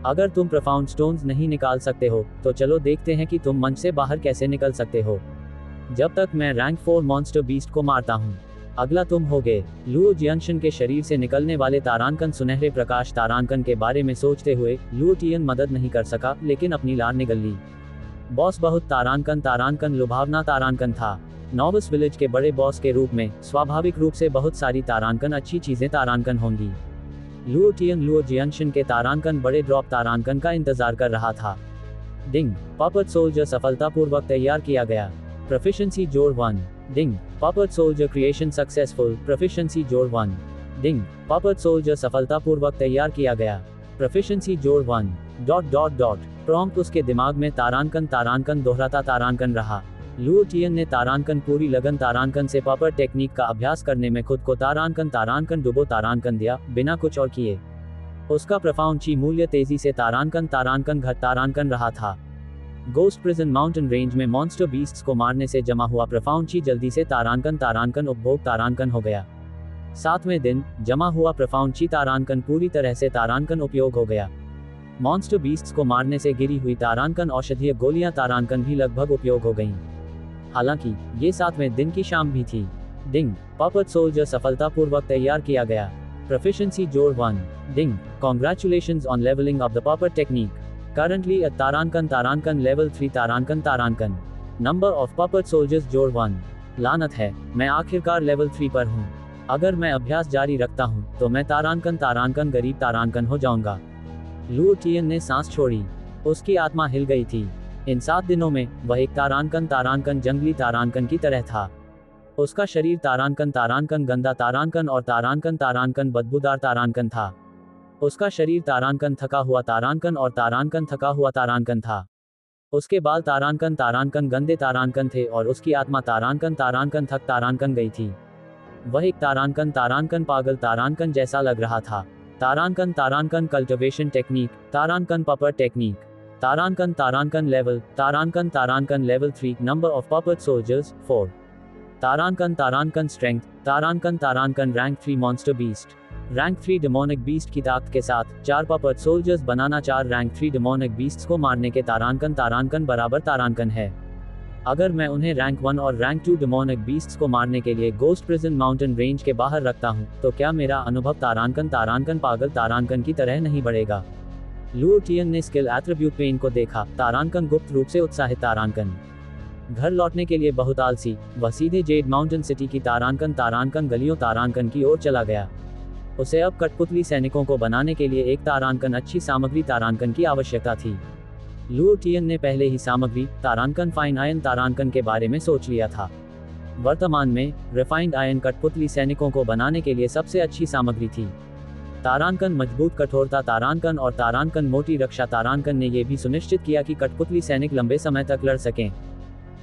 अगर तुम प्रोफाउंड स्टोन्स नहीं निकाल सकते हो तो चलो देखते हैं कि तुम मंच से बाहर कैसे निकल सकते हो। जब तक मैं रैंक 4 मॉन्स्टर बीस्ट को मारता हूँ, अगला तुम होगे। लुओ जियानशन के शरीर से निकलने वाले तारांकन सुनहरे प्रकाश तारांकन के बारे में सोचते हुए लुओ टियन मदद नहीं कर सका, लेकिन अपनी लार निगल ली। बॉस बहुत तारांकन लुभावना तारांकन था। नॉविस विलेज के बड़े बॉस के रूप में स्वाभाविक रूप से बहुत सारी तारांकन अच्छी चीजें तारांकन होंगी। लुओ टियन लुओ जियानशन के तारांकन बड़े ड्रॉप तारांकन का इंतजार कर रहा था। डिंग पपट सोल्जर सफलतापूर्वक तैयार किया गया। प्रोफिशिएंसी जोड़ 1। Ding puppet soldier creation successful, proficiency जोड़ 1। डिंग पपट सोल्जर सफलतापूर्वक तैयार किया गया। प्रोफिशिएंसी जोड़ 1। प्रॉम्प्ट उसके दिमाग में तारांकन दोहराता तारांकन रहा। लुओ टियन ने तारांकन पूरी लगन तारांकन से पपर टेक्निक का अभ्यास करने में खुद को तारांकन डुबो तारांकन दिया, बिना कुछ और किए। उसका प्रोफाउंड ची मूल्य तेजी से तारांकन घट तारांकन रहा था। गोस्ट प्रिजन माउंटेन रेंज में मॉन्स्टर बीस्ट्स को मारने से जमा हुआ प्रोफाउंड ची जल्दी से तारांकन उपभोग तारांकन हो गया। 7वें दिन जमा हुआ प्रोफाउंड ची तारांकन पूरी तरह से तारांकन उपयोग हो गया। मॉन्स्टर बीस्ट्स को मारने से गिरी हुई तारांकन औषधीय गोलियां तारांकन भी लगभग उपयोग हो गईं। हालांकि ये 7वें दिन की शाम भी थी। डिंग, पपेट सोल्जर सफलतापूर्वक तैयार किया गया। प्रोफिशिएंसी जोड़ 1। Ding, congratulations on levelling off the puppet technique. Currently at तारांकन लेवल 3 तारांकन। नंबर ऑफ पपेट सोल्जर्स जोड़ 1। लानत है, मैं आखिरकार लेवल 3 पर हूँ। अगर मैं अभ्यास जारी रखता हूँ तो मैं तारांकन गरीब तारांकन हो जाऊंगा। लुओ टियन ने सांस छोड़ी। उसकी आत्मा हिल गई थी। इन 7 दिनों में वह एक तारांकन जंगली तारांकन की तरह था। उसका शरीर तारांकन गंदा तारांकन और तारांकन बदबूदार तारांकन था। उसका शरीर तारांकन थका हुआ तारांकन और थका हुआ तारांकन था। उसके बाल तारांकन गंदे तारांकन थे और उसकी आत्मा तारांकन थक तारांकन गई थी। वह एक तारांकन पागल तारांकन जैसा लग रहा था। तारांकन कल्टिवेशन टेक्निक, तारांकन पपर टेक्निक, तारांकन level 3, number of puppet soldiers 4। तारांकन स्ट्रेंथ, तारांकन rank 3 monster beast. Rank 3 demonic beast की ताकत के साथ 4 पपेट सोल्जर्स बनाना 4 रैंक 3 डेमोनिक बीस्ट्स को मारने के तारांकन बराबर तारांकन है। अगर मैं उन्हें रैंक 1 और रैंक 2 डेमोनिक बीस्ट्स को मारने के लिए गोस्ट प्रिजन माउंटेन रेंज के बाहर रखता हूं, तो क्या मेरा अनुभव तारांकन पागल तारांकन की तरह नहीं बढ़ेगा? लुओ टियन ने स्किल एट्रीब्यूट पेन को देखा। तारांकन गुप्त रूप से उत्साहित तारांकन। घर लौटने के लिए बहुत आलसी, वह सीधे जेड माउंटेन सिटी की तारांकन गलियों तारांकन की ओर चला गया। उसे अब कठपुतली सैनिकों को बनाने के लिए एक तारांकन अच्छी सामग्री तारांकन की आवश्यकता थी। लुओ टियन ने पहले ही सामग्री तारांकन फाइन आयन तारांकन के बारे में सोच लिया था। वर्तमान में रिफाइंड आयन कठपुतली सैनिकों को बनाने के लिए सबसे अच्छी सामग्री थी। तारांकन मजबूत कठोरता तारांकन और तारांकन मोटी रक्षा तारांकन ने यह भी सुनिश्चित किया कि कठपुतली सैनिक लंबे समय तक लड़ सकें।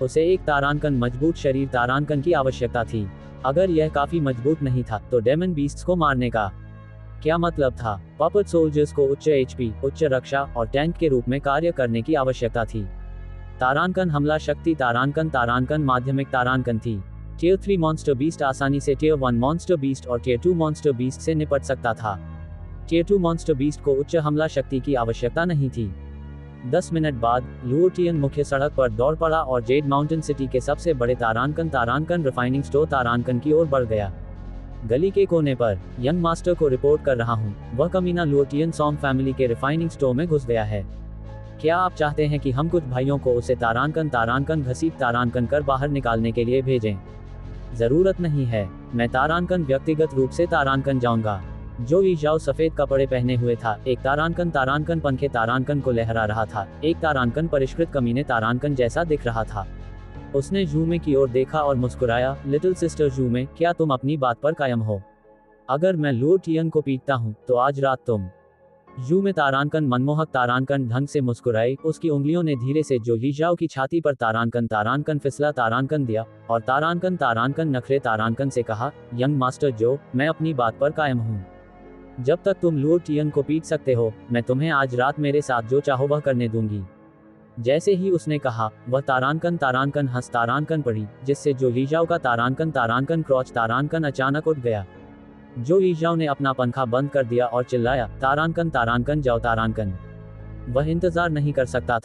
उसे एक तारांकन मजबूत शरीर तारांकन की आवश्यकता थी। अगर यह काफी मजबूत नहीं था तो डेमन बीस्ट्स को मारने का क्या मतलब था? पपेट सोल्जर्स को उच्च एचपी, उच्च रक्षा और टैंक के रूप में कार्य करने की आवश्यकता थी। तारांकन हमला शक्ति तारांकन माध्यमिक तारांकन थी। टियर 3 मॉन्स्टर बीस्ट आसानी से टियर 1 मॉन्स्टर बीस्ट और टियर 2 मॉन्स्टर बीस्ट से निपट सकता था। टियर 2 मॉन्स्टर बीस्ट को उच्च हमला शक्ति की आवश्यकता नहीं थी। 10 मिनट बाद लुओ टियन मुख्य सड़क पर दौड़ पड़ा और जेड माउंटेन सिटी के सबसे बड़े तारांकन रिफाइनिंग स्टोर तारांकन की ओर बढ़ गया। गली के कोने पर यंग मास्टर को रिपोर्ट कर रहा हूँ, वह कमीना लुओ टियन सॉन्ग फैमिली के रिफाइनिंग स्टोर में घुस गया है। क्या आप चाहते हैं कि हम कुछ भाइयों को उसे तारांकन घसीट तारांकन कर बाहर निकालने के लिए भेजें? जरूरत नहीं है, मैं तारांकन व्यक्तिगत रूप से तारांकन जाऊंगा। जो ईजाओ सफेद कपड़े पहने हुए था, एक तारांकन पंखे तारांकन को लहरा रहा था। एक तारांकन परिष्कृत कमीने तारांकन जैसा दिख रहा था। उसने जूमे की ओर देखा और मुस्कुराया। लिटिल सिस्टर जूमे, क्या तुम अपनी बात पर कायम हो? अगर मैं लुओ टियन को पीटता हूँ तो आज रात तुम। जूमे तारांकन मनमोहक तारांकन ढंग से मुस्कुराई। उसकी उंगलियों ने धीरे से जो लीजाओ की छाती पर तारांकन फिसला तारांकन दिया और तारांकन नखरे तारांकन से कहा, यंग मास्टर जो, मैं अपनी बात पर कायम हूँ। जब तक तुम लुओ टियन को पीट सकते हो, मैं तुम्हें आज रात मेरे साथ जो चाहो वह करने दूंगी। जैसे ही उसने कहा, वह तारांकन हंस तारांकन पड़ी, जिससे जो लीजाओ का तारांकन क्रॉच तारांकन अचानक उठ गया। जो लीजाओ ने अपना पंखा बंद कर दिया और चिल्लाया, तारांकन जाओ तारांकन। वह इंतजार नहीं कर सकता था।